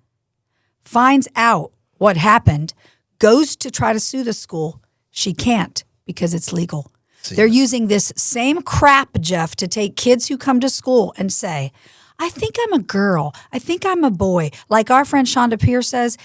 Finds out what happened, goes to try to sue the school. She can't because it's legal. They're using this same crap, Jeff, to take kids who come to school and say, I think I'm a girl. I think I'm a boy. Like our friend Shonda Pierce says,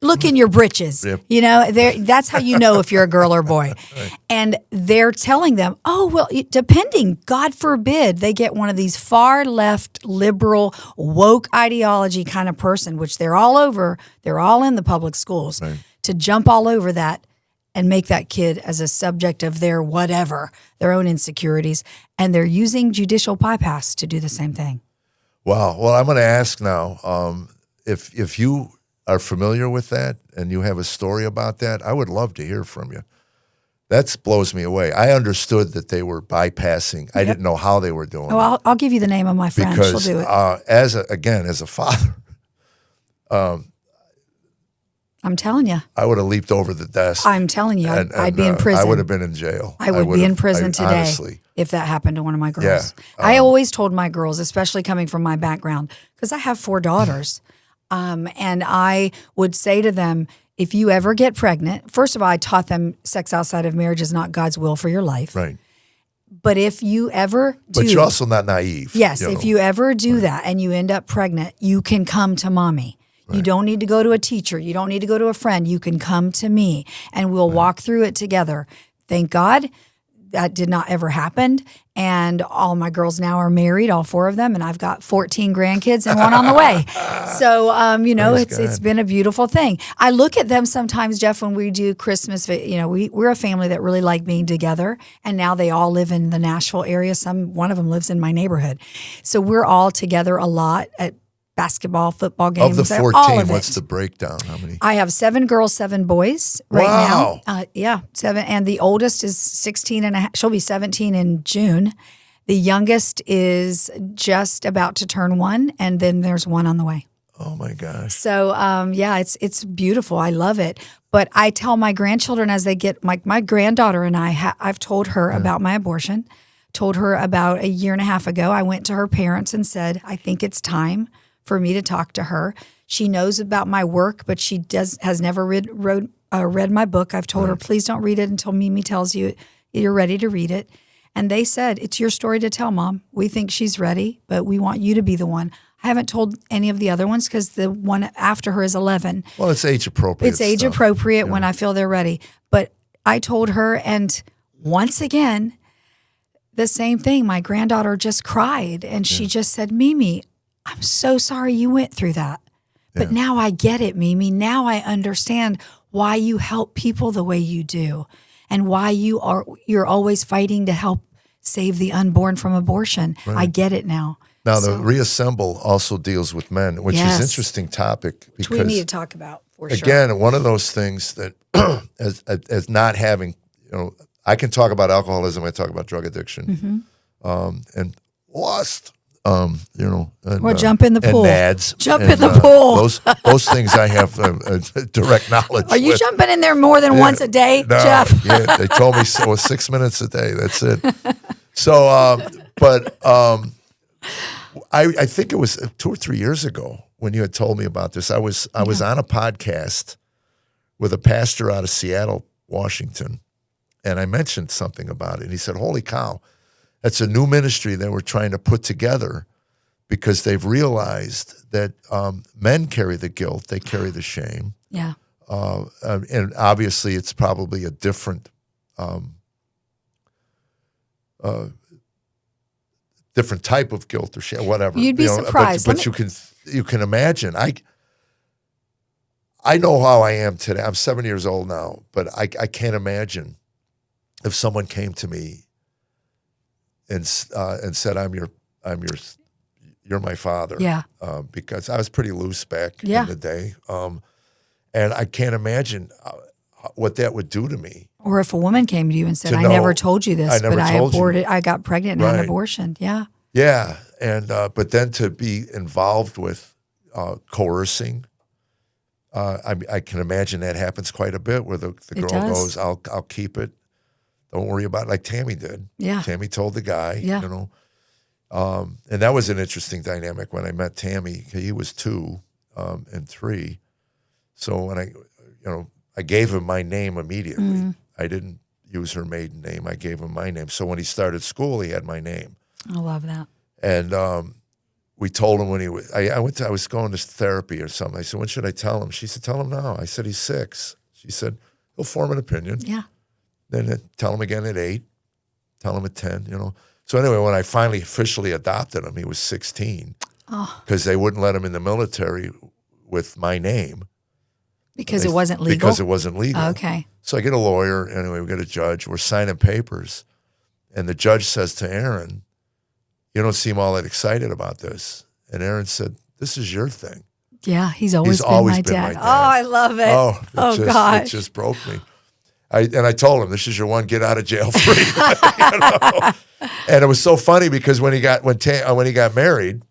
look in your britches. Yep. You know, that's how you know if you're a girl or boy. Right. And they're telling them, oh, well, depending, God forbid, they get one of these far left, liberal, woke ideology kind of person, which they're all over. They're all in the public schools, right, to jump all over that and make that kid as a subject of their whatever, their own insecurities. And they're using judicial bypass to do the same thing. Wow. Well, I'm going to ask now, if you are familiar with that and you have a story about that, I would love to hear from you. That blows me away. I understood that they were bypassing. I didn't know how they were doing it. Oh, I'll give you the name of my friend. Because, she'll do it. as a father, I'm telling you. I would have leaped over the desk. I'm telling you, I'd be in prison. I would have been in jail. I would be in prison today, honestly, if that happened to one of my girls. Yeah, I always told my girls, especially coming from my background, because I have 4 daughters, and I would say to them, if you ever get pregnant, first of all, I taught them sex outside of marriage is not God's will for your life. Right. But if you ever do... But you're also not naive. Yes, if you ever do that and you end up pregnant, you can come to mommy. Right. You don't need to go to a teacher. You don't need to go to a friend. You can come to me and we'll walk through it together. Thank God that did not ever happen. And all my girls now are married, all 4 of them, and I've got 14 grandkids and 1 on the way. So, you know, it's been a beautiful thing. I look at them sometimes, Jeff, when we do Christmas, you know, we're a family that really like being together, and now they all live in the Nashville area. One of them lives in my neighborhood. So we're all together a lot at basketball, football games. Of the 14, what's the breakdown? How many? I have 7 girls, 7 boys right now. Yeah, 7. And the oldest is 16 and a half. She'll be 17 in June. The youngest is just about to turn 1, and then there's 1 on the way. Oh my gosh. So, yeah, it's beautiful. I love it. But I tell my grandchildren as they get, my granddaughter and I've told her about my abortion, told her about a year and a half ago. I went to her parents and said, I think it's time for me to talk to her. She knows about my work, but she has never read my book. I've told her, please don't read it until Mimi tells you you're ready to read it. And they said, it's your story to tell, Mom. We think she's ready, but we want you to be the one. I haven't told any of the other ones because the one after her is 11. Well, it's age appropriate. It's age appropriate when I feel they're ready. But I told her, and once again, the same thing. My granddaughter just cried, and she just said, Mimi, I'm so sorry you went through that. But now I get it, Mimi. Now I understand why you help people the way you do and why you're always fighting to help save the unborn from abortion. Right. I get it now. Now, the Reassemble also deals with men, which is an interesting topic. Because, which we need to talk about, for sure. Again, one of those things that as not having, you know, I can talk about alcoholism, I talk about drug addiction, and lust. You know, and, or jump in the pool. Nads. Jump in the pool. Those things I have direct knowledge. Are you jumping in there more than once a day, no, Jeff? Yeah, they told me so. 6 minutes a day. That's it. So, I think it was 2 or 3 years ago when you had told me about this. I was on a podcast with a pastor out of Seattle, Washington, and I mentioned something about it. And he said, "Holy cow. That's a new ministry that we're trying to put together because they've realized that men carry the guilt, they carry the shame. Yeah. And obviously it's probably a different different type of guilt or shame, whatever. You'd be surprised. But you can imagine. I know how I am today. I'm 7 years old now, but I can't imagine if someone came to me and said, you're my father. Yeah. Because I was pretty loose back in the day. And I can't imagine what that would do to me. Or if a woman came to you and said, I never told you this, but I got pregnant and had an abortion. Yeah. Yeah. And, but then to be involved with coercing, I can imagine that happens quite a bit where the girl goes, I'll keep it. Don't worry about it, like Tammy did. Yeah. Tammy told the guy, you know. And that was an interesting dynamic when I met Tammy. He was 2 and 3. So when I gave him my name immediately. I didn't use her maiden name. I gave him my name. So when he started school, he had my name. I love that. And we told him when he was, I was going to therapy or something. I said, when should I tell him? She said, tell him now. I said, he's 6. She said, he'll form an opinion. Yeah. Then tell him again at 8. Tell him at 10, So anyway, when I finally officially adopted him, he was 16. Because they wouldn't let him in the military with my name. Because it wasn't legal? Because it wasn't legal. Okay. So I get a lawyer. Anyway, we get a judge. We're signing papers. And the judge says to Aaron, you don't seem all that excited about this. And Aaron said, this is your thing. Yeah, he's always been my dad. dad. Oh, I love it. It just broke me. I told him, this is your one get out of jail free. And it was so funny because when he got married,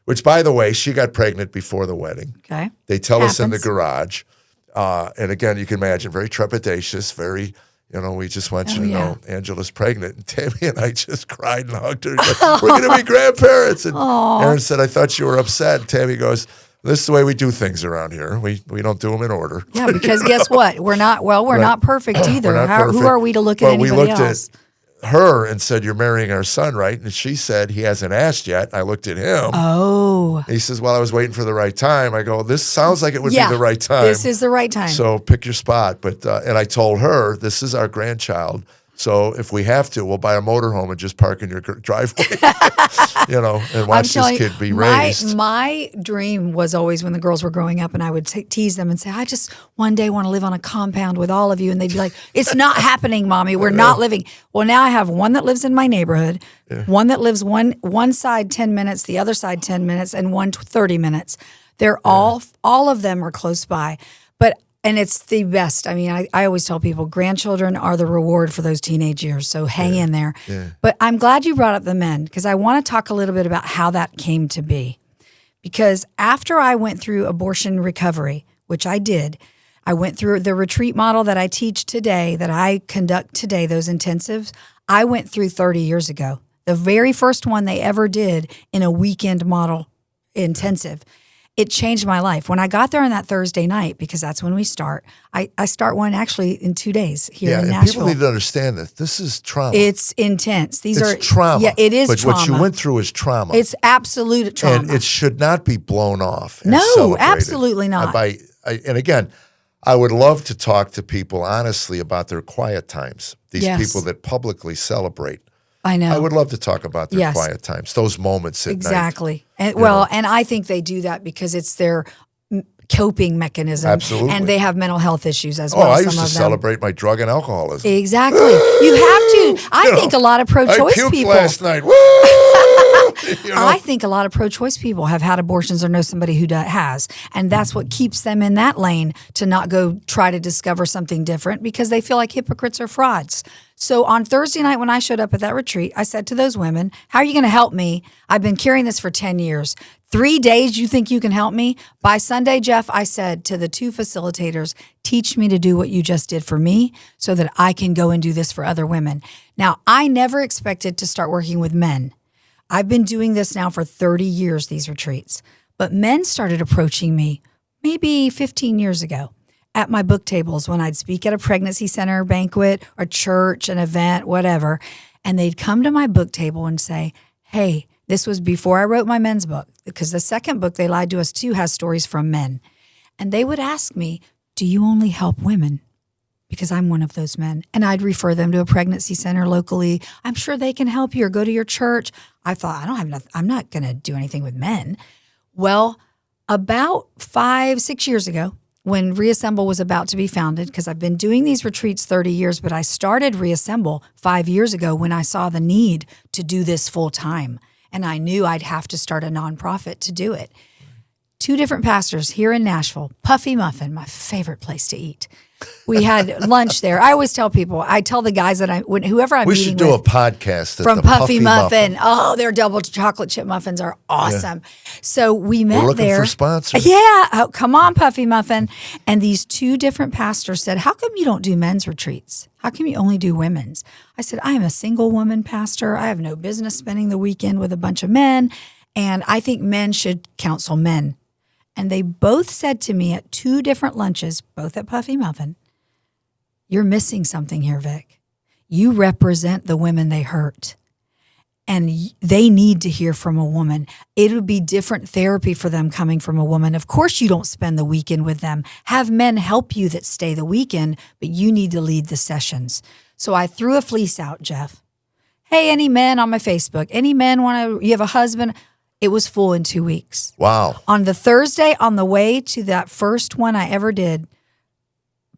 which by the way, she got pregnant before the wedding. Okay. They tell us in the garage. And again, you can imagine, very trepidatious, very, we just want you to know Angela's pregnant. And Tammy and I just cried and hugged her. We're going to be grandparents. And Aaron said, I thought you were upset. And Tammy goes, this is the way we do things around here. We don't do them in order. Yeah, because guess what? We're not perfect either. Perfect. Who are we to look at anybody else? We looked at her and said, you're marrying our son, right? And she said, he hasn't asked yet. I looked at him. Oh. He says, well, I was waiting for the right time. I go, this sounds like it would be the right time. This is the right time. So pick your spot. But and I told her, this is our grandchild. So if we have to, we'll buy a motorhome and just park in your driveway, and watch this kid be raised. My dream was always when the girls were growing up and I would tease them and say, I just one day want to live on a compound with all of you. And they'd be like, it's not happening, Mommy. We're not living. Well, now I have one that lives in my neighborhood, one that lives one side 10 minutes, the other side 10 minutes, and one 30 minutes. They're all of them are close by. And it's the best. I mean, I always tell people grandchildren are the reward for those teenage years. So hang in there. Yeah. But I'm glad you brought up the men because I want to talk a little bit about how that came to be. Because after I went through abortion recovery, which I did, I went through the retreat model that I teach today, that I conduct today, those intensives, I went through 30 years ago. The very first one they ever did in a weekend model intensive. It changed my life. When I got there on that Thursday night, because that's when we start, I start one actually in 2 days here in Nashville. People need to understand that this is trauma. It's intense. It's trauma. Yeah, it is trauma. But what you went through is trauma. It's absolute trauma. And it should not be blown off and No, celebrated. Absolutely not. And again, I would love to talk to people honestly about their quiet times. These people that publicly celebrate. I know. I would love to talk about their quiet times, those moments at night. Exactly. And and I think they do that because it's their coping mechanism. Absolutely. And they have mental health issues as well. I used to celebrate my drug and alcoholism. Exactly. You have to. I think a lot of pro-choice I puked people. last night. Woo! I think a lot of pro-choice people have had abortions or know somebody who has. And that's what keeps them in that lane to not go try to discover something different because they feel like hypocrites or frauds. So on Thursday night when I showed up at that retreat, I said to those women, how are you going to help me? I've been carrying this for 10 years. 3 days, you think you can help me? By Sunday, Jeff, I said to the 2 facilitators, teach me to do what you just did for me so that I can go and do this for other women. Now, I never expected to start working with men. I've been doing this now for 30 years, these retreats. But men started approaching me maybe 15 years ago at my book tables when I'd speak at a pregnancy center banquet or church, an event, whatever. And they'd come to my book table and say, hey, this was before I wrote my men's book, because the second book they lied to us too has stories from men. And they would ask me, do you only help women? Because I'm one of those men. And I'd refer them to a pregnancy center locally. I'm sure they can help you or go to your church. I thought, I'm not going to do anything with men. Well, about 5-6 years ago, when Reassemble was about to be founded, because I've been doing these retreats 30 years, but I started Reassemble 5 years ago when I saw the need to do this full time. And I knew I'd have to start a nonprofit to do it. 2 different pastors here in Nashville, Puffy Muffin, my favorite place to eat. We had lunch there. I always tell people, I tell the guys that whoever I'm We meeting should do with, a podcast at from the Puffy Muffin. Oh, their double chocolate chip muffins are awesome. So we met We're looking there. for sponsors. Yeah. Oh, come on, Puffy Muffin. And these two different pastors said, how come you don't do men's retreats? How come you only do women's? I said, I am a single woman pastor. I have no business spending the weekend with a bunch of men. And I think men should counsel men. And they both said to me at two different lunches, both at Puffy Muffin, you're missing something here, Vic. You represent the women they hurt. And they need to hear from a woman. It would be different therapy for them coming from a woman. Of course, you don't spend the weekend with them. Have men help you that stay the weekend, but you need to lead the sessions. So I threw a fleece out, Jeff. Hey, any men on my Facebook? Any men you have a husband? It was full in 2 weeks. Wow. On the Thursday, on the way to that first one I ever did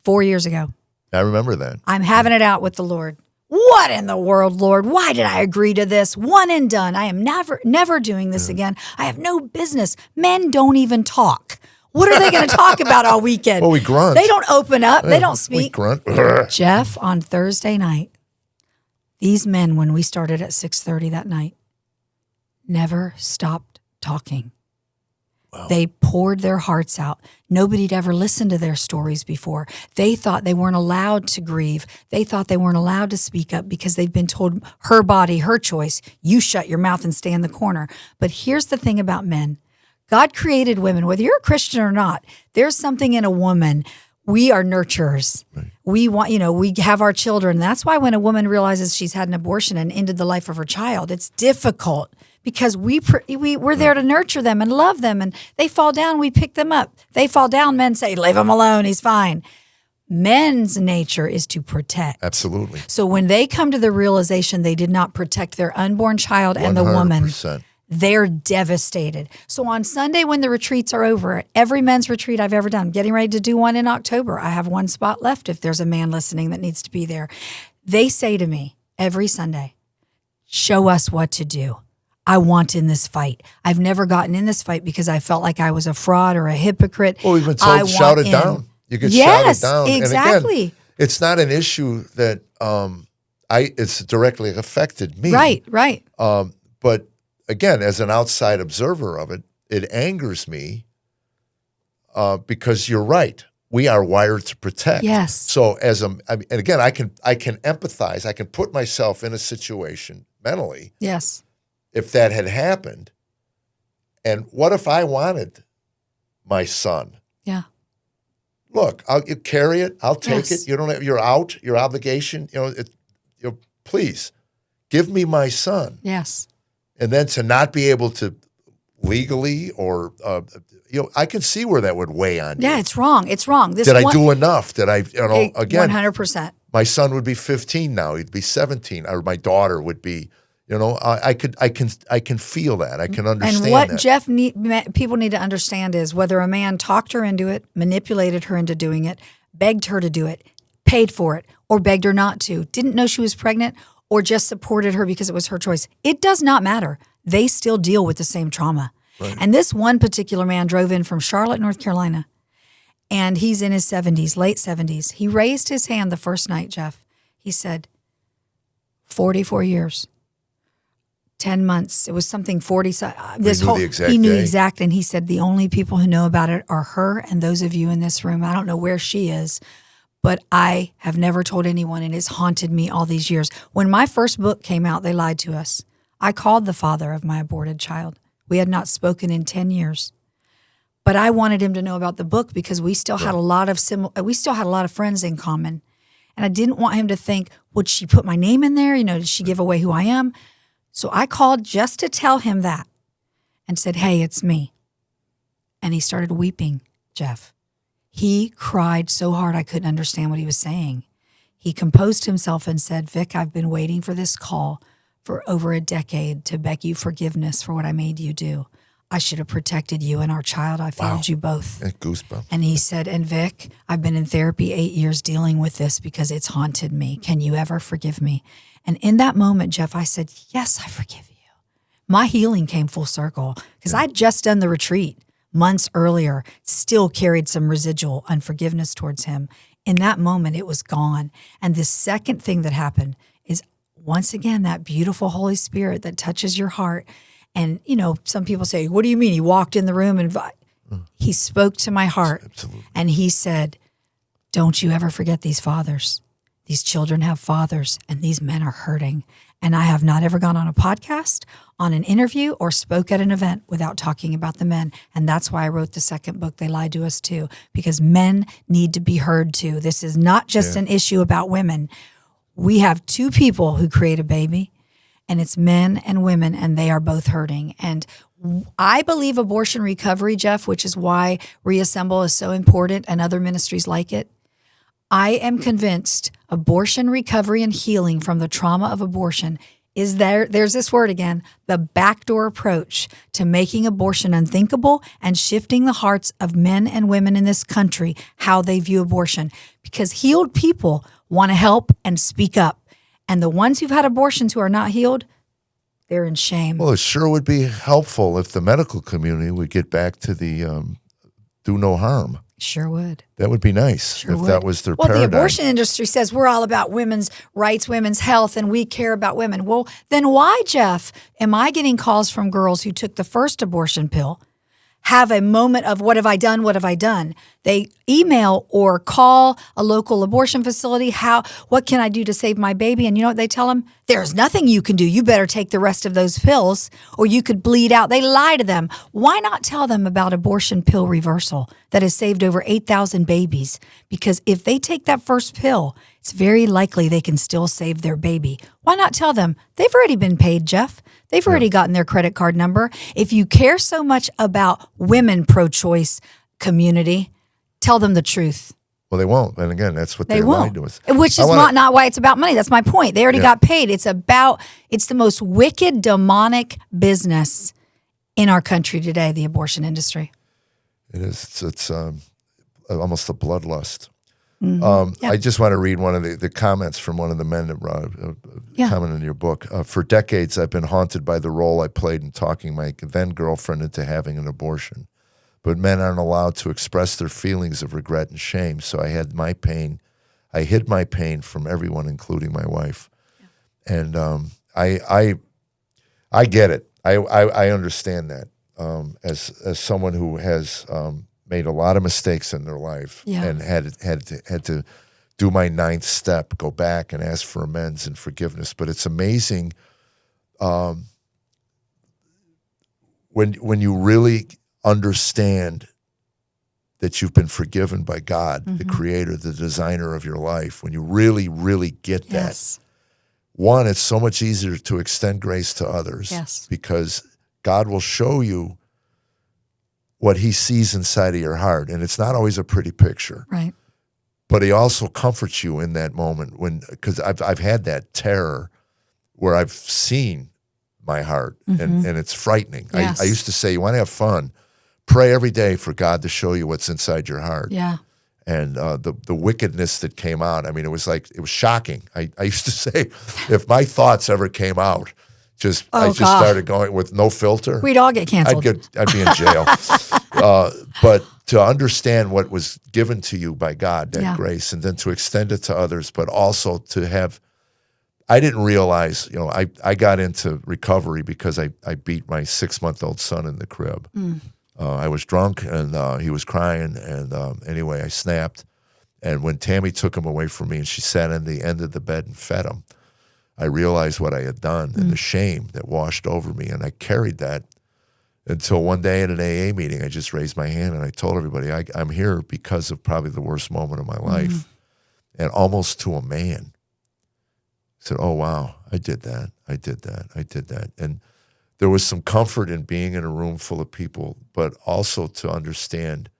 4 years ago. I remember that. I'm having it out with the Lord. What in the world, Lord? Why did I agree to this? One and done. I am never doing this again. I have no business. Men don't even talk. What are they going to talk about all weekend? Well, we grunt. They don't open up. They don't We speak. grunt. Jeff, on Thursday night, these men, when we started at 6:30 that night, never stopped talking. Wow. They poured their hearts out. Nobody'd ever listened to their stories before. They thought they weren't allowed to grieve. They thought they weren't allowed to speak up because they've been told, her body, her choice. You shut your mouth and stay in the corner. But here's the thing about men. God created women, whether you're a Christian or not. There's something in a woman. We are nurturers. Right. We want, we have our children. That's why when a woman realizes she's had an abortion and ended the life of her child, it's difficult. Because we're there to nurture them and love them, and they fall down, we pick them up. They fall down, men say, leave him alone, he's fine. Men's nature is to protect. Absolutely. So when they come to the realization they did not protect their unborn child and the woman, 100%. they're devastated. So on Sunday when the retreats are over, at every men's retreat I've ever done, I'm getting ready to do one in October. I have one spot left if there's a man listening that needs to be there. They say to me every Sunday, show us what to do. I want in this fight. I've never gotten in this fight because I felt like I was a fraud or a hypocrite. Well, we've been told shout it down. You can shout it down. Exactly. And again, it's not an issue that it's directly affected me. Right. But again, as an outside observer of it, it angers me because you're right. We are wired to protect. Yes. So and again, I can empathize. I can put myself in a situation mentally. Yes. If that had happened, and what if I wanted my son? Yeah. Look, you carry it. I'll take Yes. it. You don't have, you're out. Your obligation. Please give me my son. Yes. And then to not be able to legally or I can see where that would weigh on you. Yeah, it's wrong. It's wrong. Did I do enough? Did I? Again, 100%. My son would be 15 now. He'd be 17, or my daughter would be. I can feel that. I can understand that. And what Jeff people need to understand is whether a man talked her into it, manipulated her into doing it, begged her to do it, paid for it, or begged her not to, didn't know she was pregnant, or just supported her because it was her choice. It does not matter. They still deal with the same trauma. Right. And this one particular man drove in from Charlotte, North Carolina, and he's in his 70s, late 70s. He raised his hand the first night, Jeff. He said, 44 years. 10 months. It was something 40. He knew exact. And he said, the only people who know about it are her and those of you in this room. I don't know where she is, but I have never told anyone, and it's haunted me all these years. When my first book came out, they lied to us. I called the father of my aborted child. We had not spoken in 10 years. But I wanted him to know about the book because we still had a lot of friends in common. And I didn't want him to think, would she put my name in there? Did she give away who I am? So I called just to tell him that and said, hey, it's me. And he started weeping, Jeff. He cried so hard I couldn't understand what he was saying. He composed himself and said, Vic, I've been waiting for this call for over a decade to beg you forgiveness for what I made you do. I should have protected you and our child. I failed you both. Goosebumps. And he said, and Vic, I've been in therapy 8 years dealing with this because it's haunted me. Can you ever forgive me? And in that moment, Jeff, I said, yes, I forgive you. My healing came full circle because I'd just done the retreat months earlier, still carried some residual unforgiveness towards him. in that moment, it was gone. And the second thing that happened is, once again, that beautiful Holy Spirit that touches your heart. And, some people say, what do you mean? He walked in the room and he spoke to my heart. Absolutely. And he said, don't you ever forget these fathers. These children have fathers, and these men are hurting. And I have not ever gone on a podcast, on an interview, or spoke at an event without talking about the men. And that's why I wrote the second book, They Lied to Us Too, because men need to be heard too. This is not just an issue about women. We have two people who create a baby, and it's men and women, and they are both hurting. And I believe abortion recovery, Jeff, which is why Reassemble is so important and other ministries like it. I am convinced abortion recovery and healing from the trauma of abortion is there's this word again, the backdoor approach to making abortion unthinkable and shifting the hearts of men and women in this country, how they view abortion. Because healed people want to help and speak up. And the ones who've had abortions who are not healed, they're in shame. Well, it sure would be helpful if the medical community would get back to the do no harm. Sure would. That would be nice if that was their paradigm. The abortion industry says we're all about women's rights, women's health, and we care about women. Well, then why, Jeff, am I getting calls from girls who took the first abortion pill, have a moment of what have I done, what have I done? They email or call a local abortion facility, what can I do to save my baby? And you know what they tell them? There's nothing you can do. You better take the rest of those pills or you could bleed out. They lie to them. Why not tell them about abortion pill reversal that has saved over 8,000 babies? Because if they take that first pill, it's very likely they can still save their baby. Why not tell them? They've already been paid, Jeff. They've already gotten their credit card number. If you care so much about women pro-choice community, tell them the truth. Well, they won't. And again, that's what they lied to us. Which is not why it's about money. That's my point. They already got paid. It's the most wicked, demonic business in our country today, the abortion industry. It is. It's almost a bloodlust. Mm-hmm. I just want to read one of the comments from one of the men that commented in your book. For decades, I've been haunted by the role I played in talking my then-girlfriend into having an abortion. But men aren't allowed to express their feelings of regret and shame, so I hid my pain from everyone, including my wife. Yeah. And I get it. I understand that as someone who has made a lot of mistakes in their life and had to do my ninth step, go back and ask for amends and forgiveness. But it's amazing when you really understand that you've been forgiven by God, the creator, the designer of your life, when you really, really get that, one, it's so much easier to extend grace to others because God will show you what he sees inside of your heart. And it's not always a pretty picture. Right. But he also comforts you in that moment because I've had that terror where I've seen my heart and it's frightening. Yes. I used to say, you want to have fun, pray every day for God to show you what's inside your heart. Yeah. And the wickedness that came out, I mean, it was shocking. I used to say, if my thoughts ever came out, I just started going with no filter. We'd all get canceled. I'd be in jail. But to understand what was given to you by God, that grace, and then to extend it to others, but also to have, I didn't realize, I got into recovery because I beat my 6-month-old son in the crib. I was drunk and he was crying, and anyway, I snapped. And when Tammy took him away from me and she sat on the end of the bed and fed him, I realized what I had done and the shame that washed over me. And I carried that until one day at an AA meeting, I just raised my hand and I told everybody, I'm here because of probably the worst moment of my life. And almost to a man, I said, oh, wow, I did that. And there was some comfort in being in a room full of people, but also to understand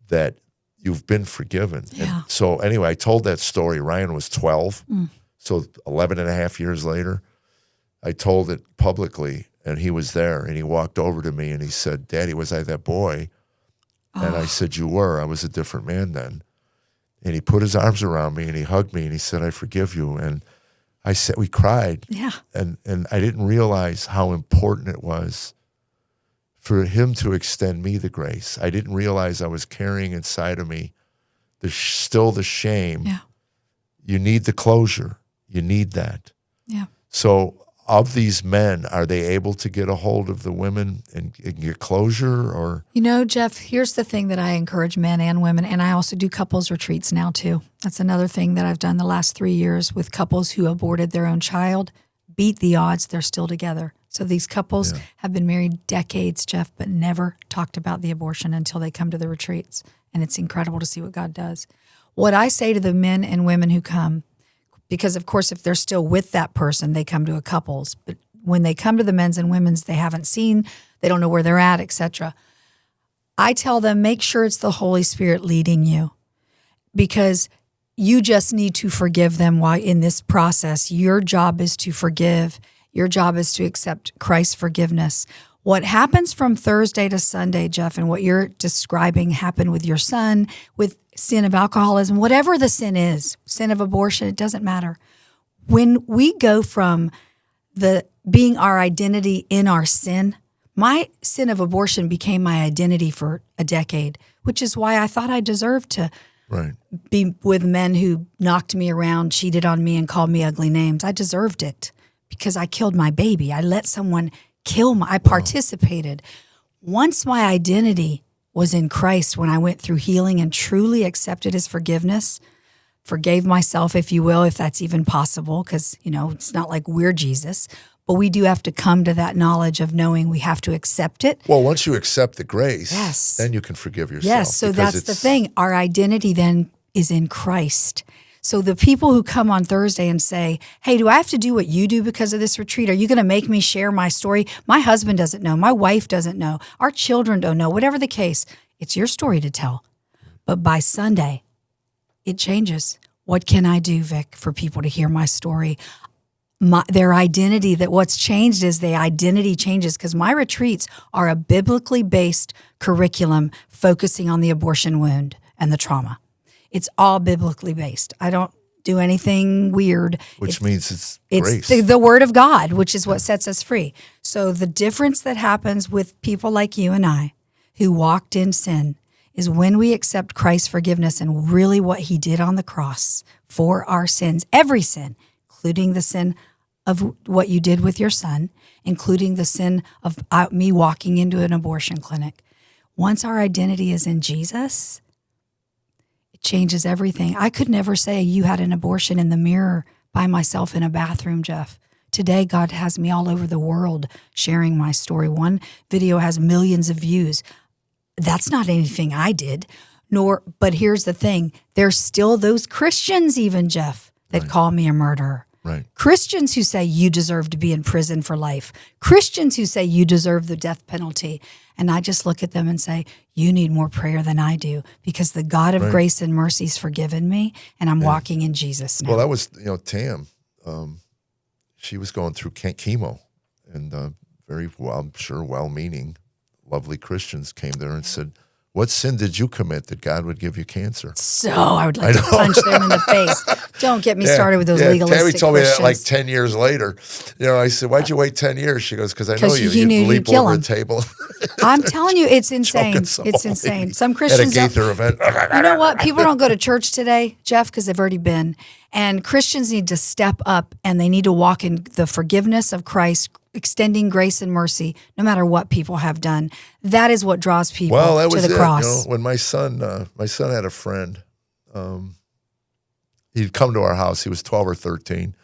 that you've been forgiven. Yeah. And so anyway, I told that story. Ryan was 12. So 11 and a half years later, I told it publicly, and he was there, and he walked over to me, and he said, Daddy, was I that boy? And I said, you were. I was a different man then. And he put his arms around me, and he hugged me, and he said, I forgive you. And I said, we cried. Yeah. And I didn't realize how important it was for him to extend me the grace. I didn't realize I was carrying inside of me there's still the shame. Yeah. You need the closure. You need that. Yeah. So of these men, are they able to get a hold of the women and get closure? Or Jeff, here's the thing that I encourage men and women, and I also do couples retreats now too. That's another thing that I've done the last 3 years with couples who aborted their own child, beat the odds, they're still together. So these couples have been married decades, Jeff, but never talked about the abortion until they come to the retreats. And it's incredible to see what God does. What I say to the men and women who come, because of course, if they're still with that person, they come to a couples. But when they come to the men's and women's, they haven't seen, they don't know where they're at, etc. I tell them, make sure it's the Holy Spirit leading you, because you just need to forgive them while in this process. Your job is to forgive. Your job is to accept Christ's forgiveness. What happens from Thursday to Sunday, Jeff, and what you're describing happened with your son, with sin of alcoholism, whatever the sin is, sin of abortion, it doesn't matter. When we go from the being our identity in our sin, my sin of abortion became my identity for a decade, which is why I thought I deserved to be with men who knocked me around, cheated on me, and called me ugly names. I deserved it because I killed my baby. I let someone I participated. Once my identity was in Christ, when I went through healing and truly accepted his forgiveness, forgave myself, if you will, if that's even possible, because, it's not like we're Jesus, but we do have to come to that knowledge of knowing we have to accept it. Well, once you accept the grace, then you can forgive yourself. Yes, so that's the thing. Our identity then is in Christ. So the people who come on Thursday and say, hey, do I have to do what you do because of this retreat? Are you going to make me share my story? My husband doesn't know. My wife doesn't know. Our children don't know. Whatever the case, it's your story to tell. But by Sunday, it changes. What can I do, Vic, for people to hear my story? Their identity, that what's changed is the identity changes, because my retreats are a biblically based curriculum focusing on the abortion wound and the trauma. It's all biblically based. I don't do anything weird. Which means it's grace. It's the word of God, which is what sets us free. So the difference that happens with people like you and I who walked in sin is when we accept Christ's forgiveness and really what he did on the cross for our sins, every sin, including the sin of what you did with your son, including the sin of me walking into an abortion clinic. Once our identity is in Jesus, it changes everything. I could never say you had an abortion in the mirror by myself in a bathroom, Jeff. Today, God has me all over the world sharing my story. One video has millions of views. That's not anything I did, but here's the thing. There's still those Christians even, Jeff, that call me a murderer. Right. Christians who say you deserve to be in prison for life. Christians who say you deserve the death penalty. And I just look at them and say, you need more prayer than I do, because the God of grace and mercy's forgiven me, and I'm walking in Jesus now. Well, that was, Tam. She was going through chemo, and very well, I'm sure, well-meaning, lovely Christians came there and said, what sin did you commit that God would give you cancer? So I would like to punch them in the face. Don't get me started with those legalistic Tammy told me Christians. that like 10 years later. I said, why'd you wait 10 years? She goes, because I know you. He knew You'd leap you'd kill over him. a table. I'm telling you, it's insane. Choking It's insane. Some Christians at a Gaither event. You know what? People don't go to church today, Jeff, because they've already been. And Christians need to step up, and they need to walk in the forgiveness of Christ, extending grace and mercy, no matter what people have done. That is what draws people to the cross. When my son had a friend, he'd come to our house. He was 12 or 13,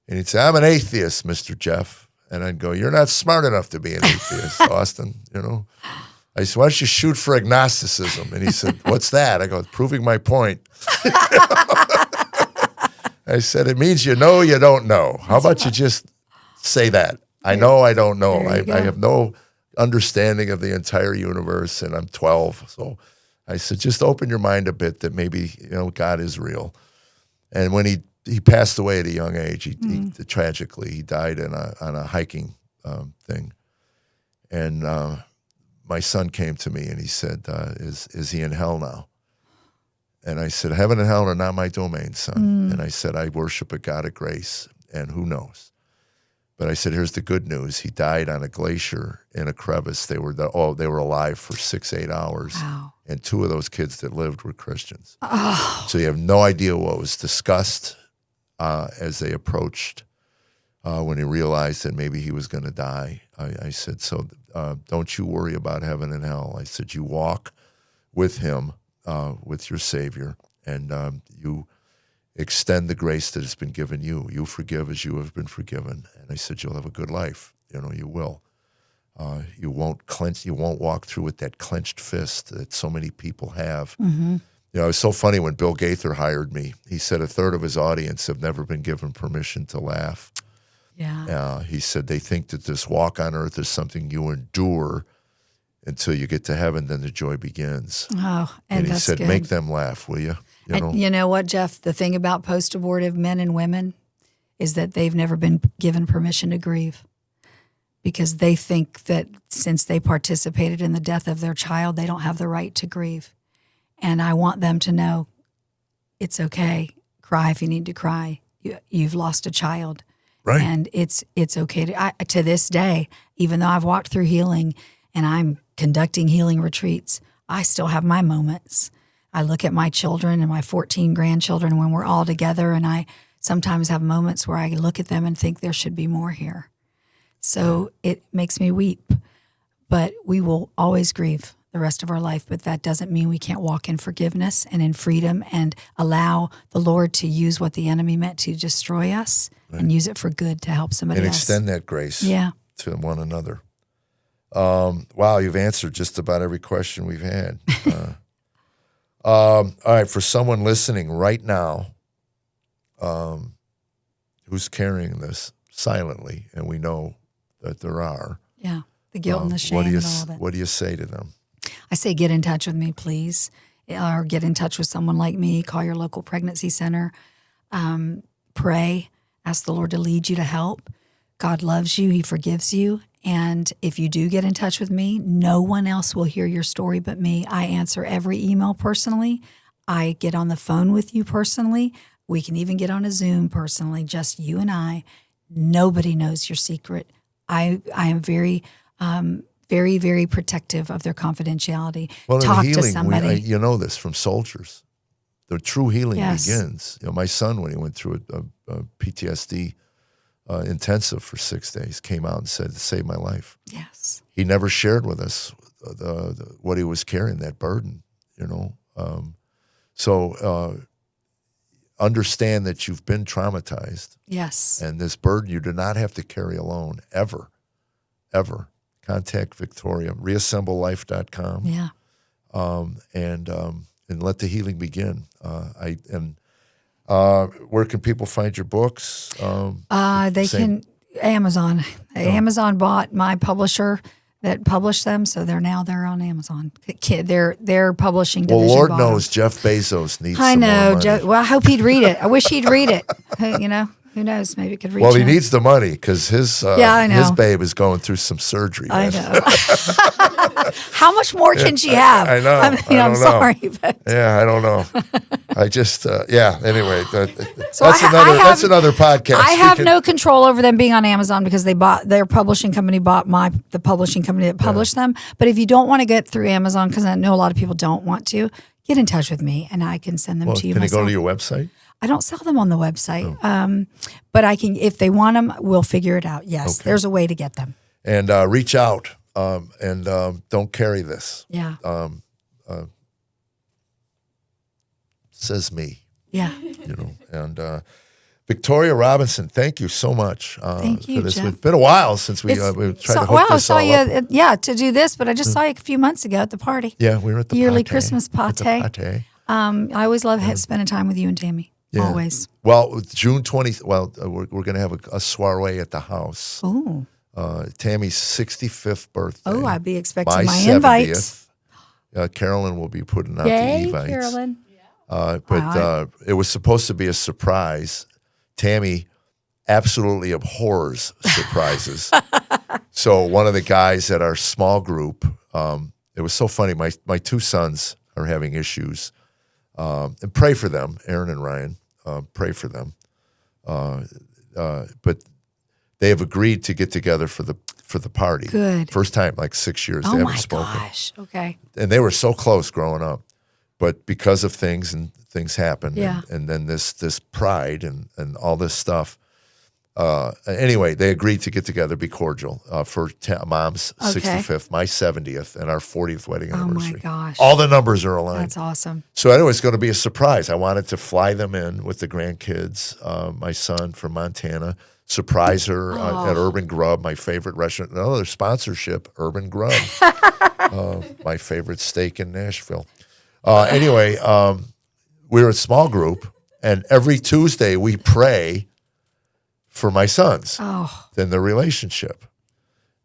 and he'd say, "I'm an atheist, Mr. Jeff." And I'd go, "You're not smart enough to be an atheist, Austin." I said, "Why don't you shoot for agnosticism?" And he said, "What's that?" I go, "Proving my point." I said, "It means you know you don't know. How about you just say that? I know I don't know. I have no understanding of the entire universe, and I'm 12. So I said, just open your mind a bit that maybe, God is real." And when he passed away at a young age, he tragically, he died on a hiking thing. And my son came to me and he said, is he in hell now? And I said, heaven and hell are not my domain, son. And I said, I worship a God of grace, and who knows? But I said, here's the good news. He died on a glacier in a crevice. They were alive for 6-8 hours. Wow. And 2 of those kids that lived were Christians. Oh. So you have no idea what was discussed as they approached when he realized that maybe he was going to die. I said, so don't you worry about heaven and hell. I said, you walk with him, with your Savior, and you extend the grace that has been given you. You forgive as you have been forgiven. And I said, you'll have a good life. You will. You won't walk through with that clenched fist that so many people have. Mm-hmm. It was so funny when Bill Gaither hired me. He said 1/3 of his audience have never been given permission to laugh. Yeah. He said they think that this walk on earth is something you endure until you get to heaven, then the joy begins. Oh, And he that's said, good. make them laugh, will you? And you know what, Jeff? The thing about post-abortive men and women is that they've never been given permission to grieve because they think that since they participated in the death of their child, they don't have the right to grieve. And I want them to know it's okay. Cry if you need to cry. You've lost a child. Right. And it's okay to this day, even though I've walked through healing and I'm conducting healing retreats, I still have my moments. I look at my children and my 14 grandchildren when we're all together, and I sometimes have moments where I look at them and think there should be more here. So it makes me weep. But we will always grieve the rest of our life, but that doesn't mean we can't walk in forgiveness and in freedom and allow the Lord to use what the enemy meant to destroy us and use it for good to help somebody and else. extend that grace to one another. Wow, you've answered just about every question we've had. All right, for someone listening right now who's carrying this silently, and we know that there are. Yeah, the guilt and the shame and all of it. What do you say to them? I say get in touch with me, please, or get in touch with someone like me. Call your local pregnancy center. Pray. Ask the Lord to lead you to help. God loves you. He forgives you. And if you do get in touch with me, no one else will hear your story but me. I answer every email personally. I get on the phone with you personally. We can even get on a Zoom personally, just you and I. Nobody knows your secret. I am very, very, very protective of their confidentiality. Well, Talk in healing, to somebody. you know this from soldiers. The true healing Yes. begins. My son, when he went through a PTSD intensive for 6 days, came out and said, it saved my life. Yes. He never shared with us what he was carrying, that burden, So understand that you've been traumatized. Yes. And this burden you do not have to carry alone, ever, ever. Contact Victoria, reassemblelife.com. Yeah. And let the healing begin. Where can people find your books? They can Amazon. Amazon bought my publisher that published them, so they're on Amazon. Their publishing division. Well, Lord bought them. knows Jeff Bezos needs. I some more know. money. Well, I hope he'd read it. I wish he'd read it. Who knows? Maybe it could reach Well, he him. needs the money because his I know. his babe is going through some surgery. I man. know. How much more can she have? I know. I'm I don't know. sorry, but Yeah, I don't know. I just Anyway, So that's another podcast. I have no control over them being on Amazon because their publishing company bought the publishing company that published them. But if you don't want to get through Amazon, because I know a lot of people don't want to, get in touch with me and I can send them to you Can myself. they go to your website? I don't sell them on the website, but I can. If they want them, we'll figure it out. Yes, Okay. there's a way to get them. And reach out and don't carry this. Yeah, Says me. yeah. And Victoria Robinson, thank you so much Thank you, for this. Jeff. It's been a while since we tried to hook I this saw all you. up. To do this, but I just saw you a few months ago at the party. Yeah, we were at the Yearly pate. Christmas At the pate. pate. I always love spending time with you and Tammy. Yeah. Always. Well, June 20th. Well, we're going to have a soiree at the house. Ooh. Tammy's 65th birthday. Oh, I'd be expecting my 70th. invite. Carolyn will be putting out Yay, the evites. Carolyn. But it was supposed to be a surprise. Tammy absolutely abhors surprises. So one of the guys at our small group, it was so funny. My two sons are having issues. And pray for them, Aaron and Ryan. Pray for them. But they have agreed to get together for the party. Good. First time, like 6 years, they Oh haven't my spoken. gosh. Okay. And they were so close growing up. But because of things happen, Yeah. and then this pride and all this stuff. Anyway, they agreed to get together, be cordial for Mom's Okay. 65th, my 70th, and our 40th wedding Oh anniversary. my gosh. All the numbers are aligned. That's awesome. So anyway, it's going to be a surprise. I wanted to fly them in with the grandkids, my son from Montana, surprise her at Urban Grub, my favorite restaurant. Another sponsorship, Urban Grub, my favorite steak in Nashville. Anyway, we're a small group, and every Tuesday we pray for my sons in their relationship.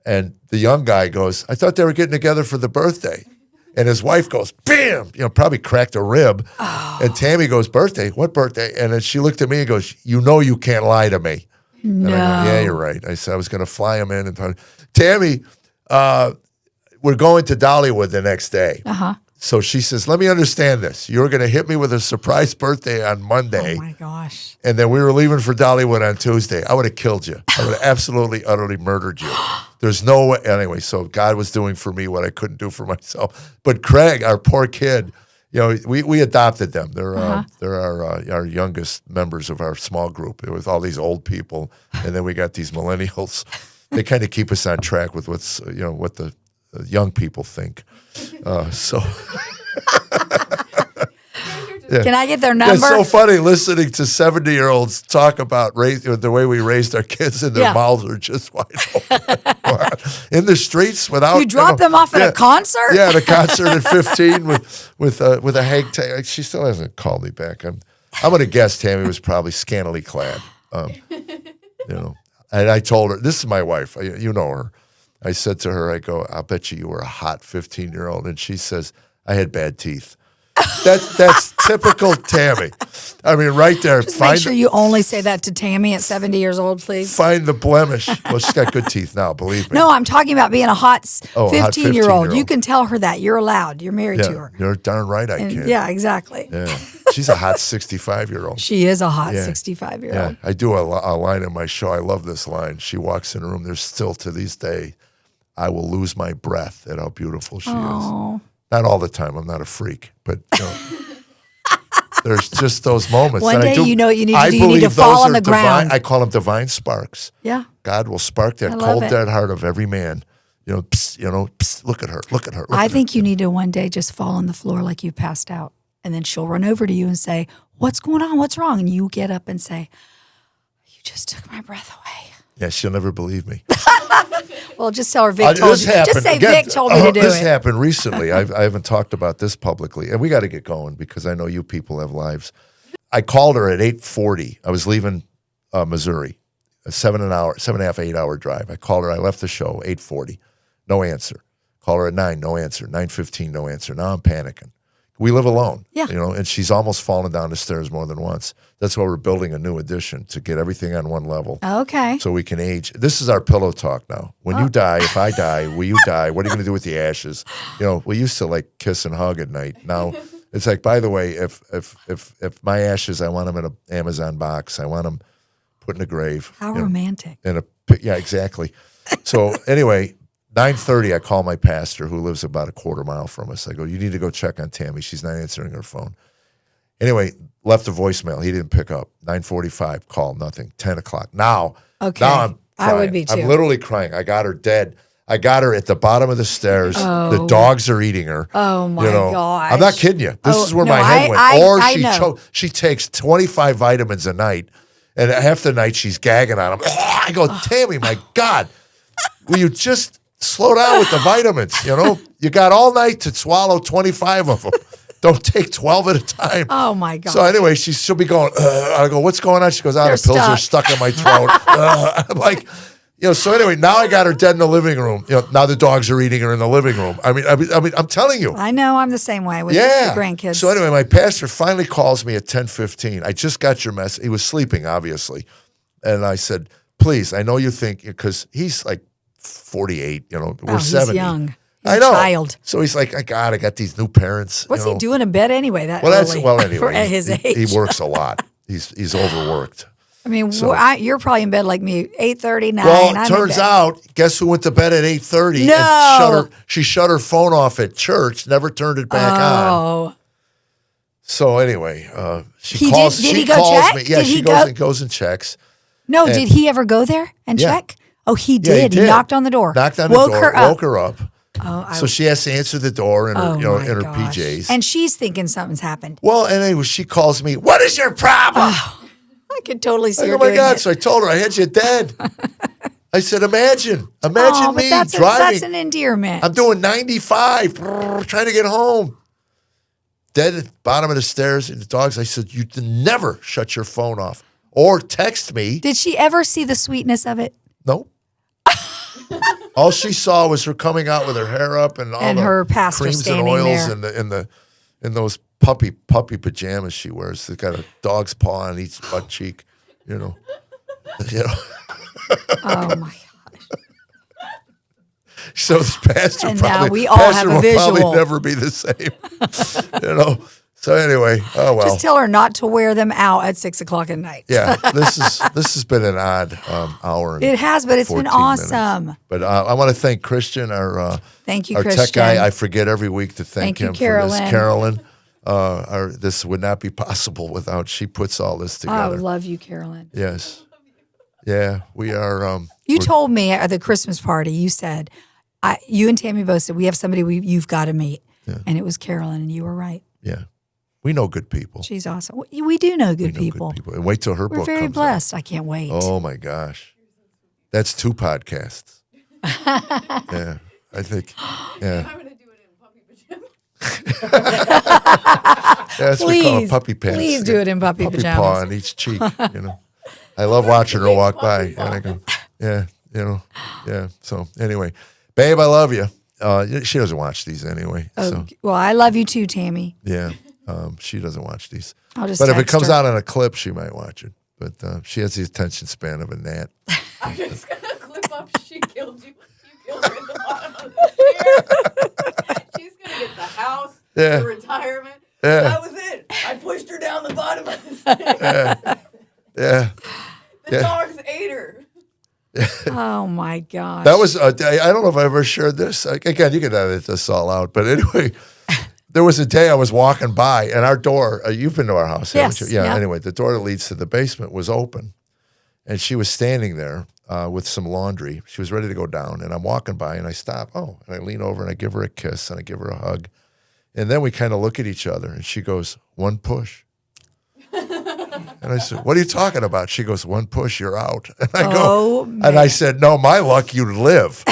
And the young guy goes, I thought they were getting together for the birthday. And his wife goes, bam, probably cracked a rib. And Tammy goes, birthday? What birthday? And then she looked at me and goes, you know you can't lie to me. No. And I go, yeah, you're right. I said I was going to fly him in. And Tammy, we're going to Dollywood the next day. Uh-huh. So she says, let me understand this. You were going to hit me with a surprise birthday on Monday. Oh my gosh. And then we were leaving for Dollywood on Tuesday. I would have killed you. I would have absolutely, utterly murdered you. There's no way. Anyway, so God was doing for me what I couldn't do for myself. But Craig, our poor kid, we adopted them. They're our youngest members of our small group. It was all these old people, and then we got these millennials. They kind of keep us on track with what the young people think. So. Yeah. Can I get their number? It's so funny listening to 70-year-olds talk about the way we raised our kids, and their mouths are just wide open. In the streets without. You drop them off at a concert? Yeah, at a concert at 15 with a hang tag. She still hasn't called me back. I'm going to guess Tammy was probably scantily clad. And I told her, this is my wife. You know her. I said to her, I go, I'll bet you were a hot 15-year-old. And she says, I had bad teeth. That's typical Tammy. I mean, right there. Just make sure you only say that to Tammy at 70 years old, please. Find the blemish. Well, she's got good teeth now, believe me. No, I'm talking about being a hot 15-year-old. You You can tell her that. You're allowed. You're married to her. You're darn right I can. Yeah, exactly. Yeah. She's a hot 65-year-old. She is a hot Yeah. 65-year-old. Yeah, I do a line in my show. I love this line. She walks in a room. There's still to this day, I will lose my breath at how beautiful she is. Not all the time. I'm not a freak, but there's just those moments. One And day you know what you need to do. You need to believe fall those on are the ground. I call them divine sparks. Yeah. God will spark that I love cold, it. dead heart of every man. Psst, look at her. Look at her. I think you need to one day just fall on the floor like you passed out. And then she'll run over to you and say, what's going on? What's wrong? And you get up and say, you just took my breath away. Yeah, she'll never believe me. Well, just tell her Vic told you. Just say Vic told me to do this it. This happened recently. I haven't talked about this publicly. And we got to get going because I know you people have lives. I called her at 8:40. I was leaving Missouri, a 7.5, 8 hour drive. I called her. I left the show, 8:40. No answer. Call her at 9, no answer. 9:15, no answer. Now I'm panicking. We live alone, Yeah. And she's almost fallen down the stairs more than once. That's why we're building a new addition to get everything on one level. Okay. So we can age. This is our pillow talk now. When you die, if I die, will you die? What are you going to do with the ashes? We used to like kiss and hug at night. Now it's like, by the way, if my ashes, I want them in an Amazon box. I want them put in a grave. How romantic. Yeah, exactly. So anyway, 9:30, I call my pastor who lives about a quarter mile from us. I go, you need to go check on Tammy. She's not answering her phone. Anyway, left a voicemail. He didn't pick up. 9:45, call, nothing. 10 o'clock. Now I'm crying. I would be too. I'm literally crying. I got her dead. I got her at the bottom of the stairs. The dogs are eating her. Oh, my gosh. I'm not kidding you. This is where no, my head went. I know. She takes 25 vitamins a night, and half the night she's gagging on them. I go, Tammy, my God, will you just slow down with the vitamins? You got all night to swallow 25 of them. Don't take 12 at a time. Oh, my God. So anyway, she'll be going, I go, what's going on? She goes, the pills are stuck in my throat. I'm like, so anyway, now I got her dead in the living room. Now the dogs are eating her in the living room. I mean, I'm telling you. I know. I'm the same way with the grandkids. So anyway, my pastor finally calls me at 10:15. I just got your message. He was sleeping, obviously. And I said, please, I know you think, because he's like 48, we're 70. He's young. He's I know. A child. So he's like, I got these new parents. What's he doing in bed anyway? Well, early? anyway, at his age. He works a lot. He's overworked. I mean, So- you're probably in bed like me, 8:30, 9. Well, I'm it in turns bed. out, guess who went to bed at 8:30? No. She shut her phone off at church, never turned it back on. Oh, So anyway, she He calls. did She he go calls check? me. Yeah, Did he she go- goes and checks. no, And- did he ever go there and Yeah. check? Oh, he Yeah, did. He knocked on the door. Knocked on the woke door. her up. Woke her up. So she has to answer the door in her, Oh, in her my gosh. PJs. And she's thinking something's happened. Well, and anyway, she calls me. What is your problem? I could totally see Like, her oh my doing God! it. So I told her I had you dead. I said, imagine Oh, but me that's driving. an endearment. I'm doing 95, trying to get home. Dead at the bottom of the stairs in the dogs. I said, you never shut your phone off or text me. Did she ever see the sweetness of it? Nope. All she saw was her coming out with her hair up and all And the her pastor creams and standing oils there. in those puppy pajamas she wears. They got a dog's paw on each butt cheek. You know. Oh, my gosh. So this pastor And probably now we all pastor have a will probably visual. never be the same. You know. So anyway, oh well. Just tell her not to wear them out at 6 o'clock at night. Yeah, this has been an odd hour. And It has, but it's been 14 minutes. awesome. But I want to thank Christian, our Thank you, our Christian. tech guy. I forget every week to thank Thank you, him for this. Carolyn. Carolyn, this would not be possible without she puts all this Oh, I together. love you, Carolyn. Yes, yeah, we are. You told me at the Christmas party, you said, you and Tammy both said, we have somebody you've got to meet. Yeah. And it was Carolyn, and you were right. Yeah, we know good people. She's awesome. We do know good We know people. good people. And wait till her We're book very comes blessed. I can't wait. out. Oh my gosh, that's 2 podcasts. Yeah, I think. Yeah. I'm going to do it in puppy pajamas. Yeah, that's what we call it, Please, puppy pants. please do it in puppy pajamas. paw on each cheek, you know. I love watching her walk by. And I go, yeah, you know, yeah. So anyway, babe, I love you. She doesn't watch these anyway. Oh, So well, I love you too, Tammy. yeah, she doesn't watch these. I'll just But if it text comes her. out on a clip, she might watch it. But she has the attention span of a gnat. I'm just going to clip up. She killed you. You killed her at the bottom of the chair. She's going to get the house, Yeah. the retirement. Yeah. That was it. I pushed her down the bottom of the stairs. Yeah, The dogs ate her. Oh, my gosh. that was. I don't know if I ever shared this. Again, you can edit this all out. But anyway. There was a day I was walking by, and our door, you've been to our house, haven't Yes, you? Yeah, yeah. anyway, the door that leads to the basement was open, and she was standing there with some laundry. She was ready to go down, and I'm walking by, and I stop. Oh, and I lean over, and I give her a kiss, and I give her a hug. And then we kind of look at each other, and she goes, 1 push. And I said, what are you talking about? She goes, 1 push, you're out. And I Oh, go, and I said, no, my luck, you'd live.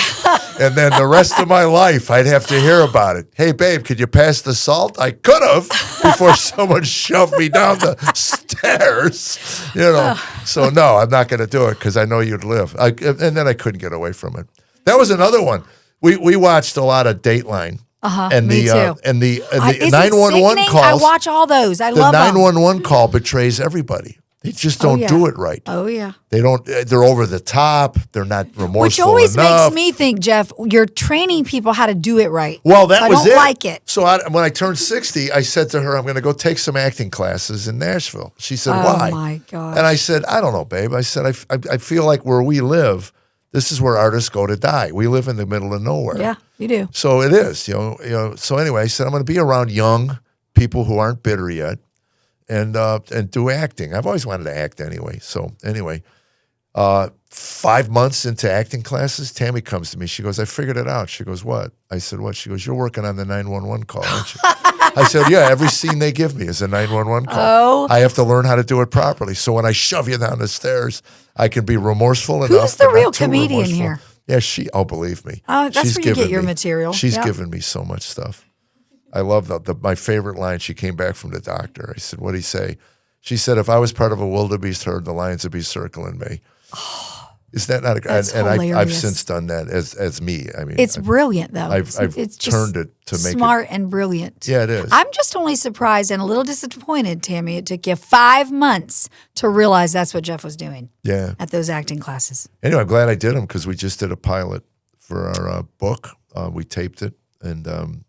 And then the rest of my life, I'd have to hear about it. Hey, babe, could you pass the salt? I could have before someone shoved me down the stairs. You know, so no, I'm not going to do it because I know you'd live. And then I couldn't get away from it. That was another one. We watched a lot of Dateline. And me the too. and the Is it 911 sickening? calls. I watch all those. I The love them. 911 call betrays everybody. They just don't yeah. do it right. Oh, yeah. They don't. They're over the top. They're not remorseful Which always enough. makes me think, Jeff, you're training people how to do it right. Well, that So was I don't it. like it. So when I turned 60, I said to her, "I'm going to go take some acting classes in Nashville." She said, Oh, "Why?" my gosh. And I said, "I don't know, babe." I said, "I feel like where we live, this is where artists go to die. We live in the middle of nowhere." Yeah, you do. So it is, you know. So anyway, I said I'm going to be around young people who aren't bitter yet, and do acting. I've always wanted to act anyway. So anyway, 5 months into acting classes, Tammy comes to me. She goes, "I figured it out." She goes, "What?" I said, "What?" She goes, "You're working on the 911 call, aren't you?" I said, "Yeah. Every scene they give me is a 911 call. Oh. I have to learn how to do it properly. So when I shove you down the stairs, I can be remorseful enough. the but not real too comedian remorseful." here? Yeah, oh, believe me. Oh, that's She's where you get given your me- material. She's Yeah. given me so much stuff. I love my favorite line. She came back from the doctor. I said, "What'd he say?" She said, "If I was part of a wildebeest herd, the lions would be circling me." Is that not a That's and I've hilarious. since done that as me. I mean, It's brilliant, though. I've it's just turned it to make it- smart and brilliant. Yeah, it is. I'm just only surprised and a little disappointed, Tammy. It took you 5 months to realize that's what Jeff was doing yeah. at those acting classes. Anyway, I'm glad I did them because we just did a pilot for our book. We taped it, and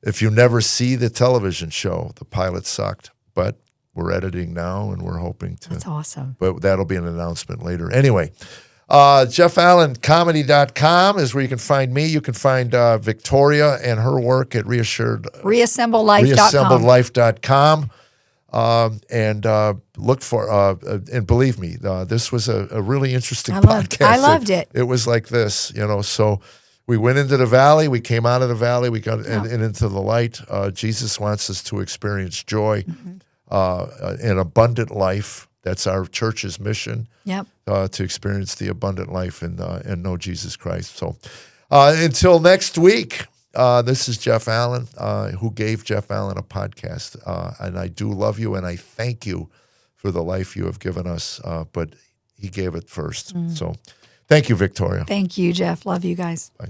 if you never see the television show, the pilot sucked, but we're editing now, and we're hoping to. That's awesome. But that'll be an announcement later. Anyway, JeffAllenComedy.com is where you can find me. You can find Victoria and her work at ReassembleLife.com. And look for and believe me, this was a really interesting podcast. I loved it. It was like this, so we went into the valley, we came out of the valley, we got and into the light. Jesus wants us to experience joy, an abundant life. That's our church's mission. Yep. To experience the abundant life and know Jesus Christ. So until next week, this is Jeff Allen, who gave Jeff Allen a podcast. And I do love you, and I thank you for the life you have given us. But he gave it first. So thank you, Victoria. Thank you, Jeff. Love you guys. Bye.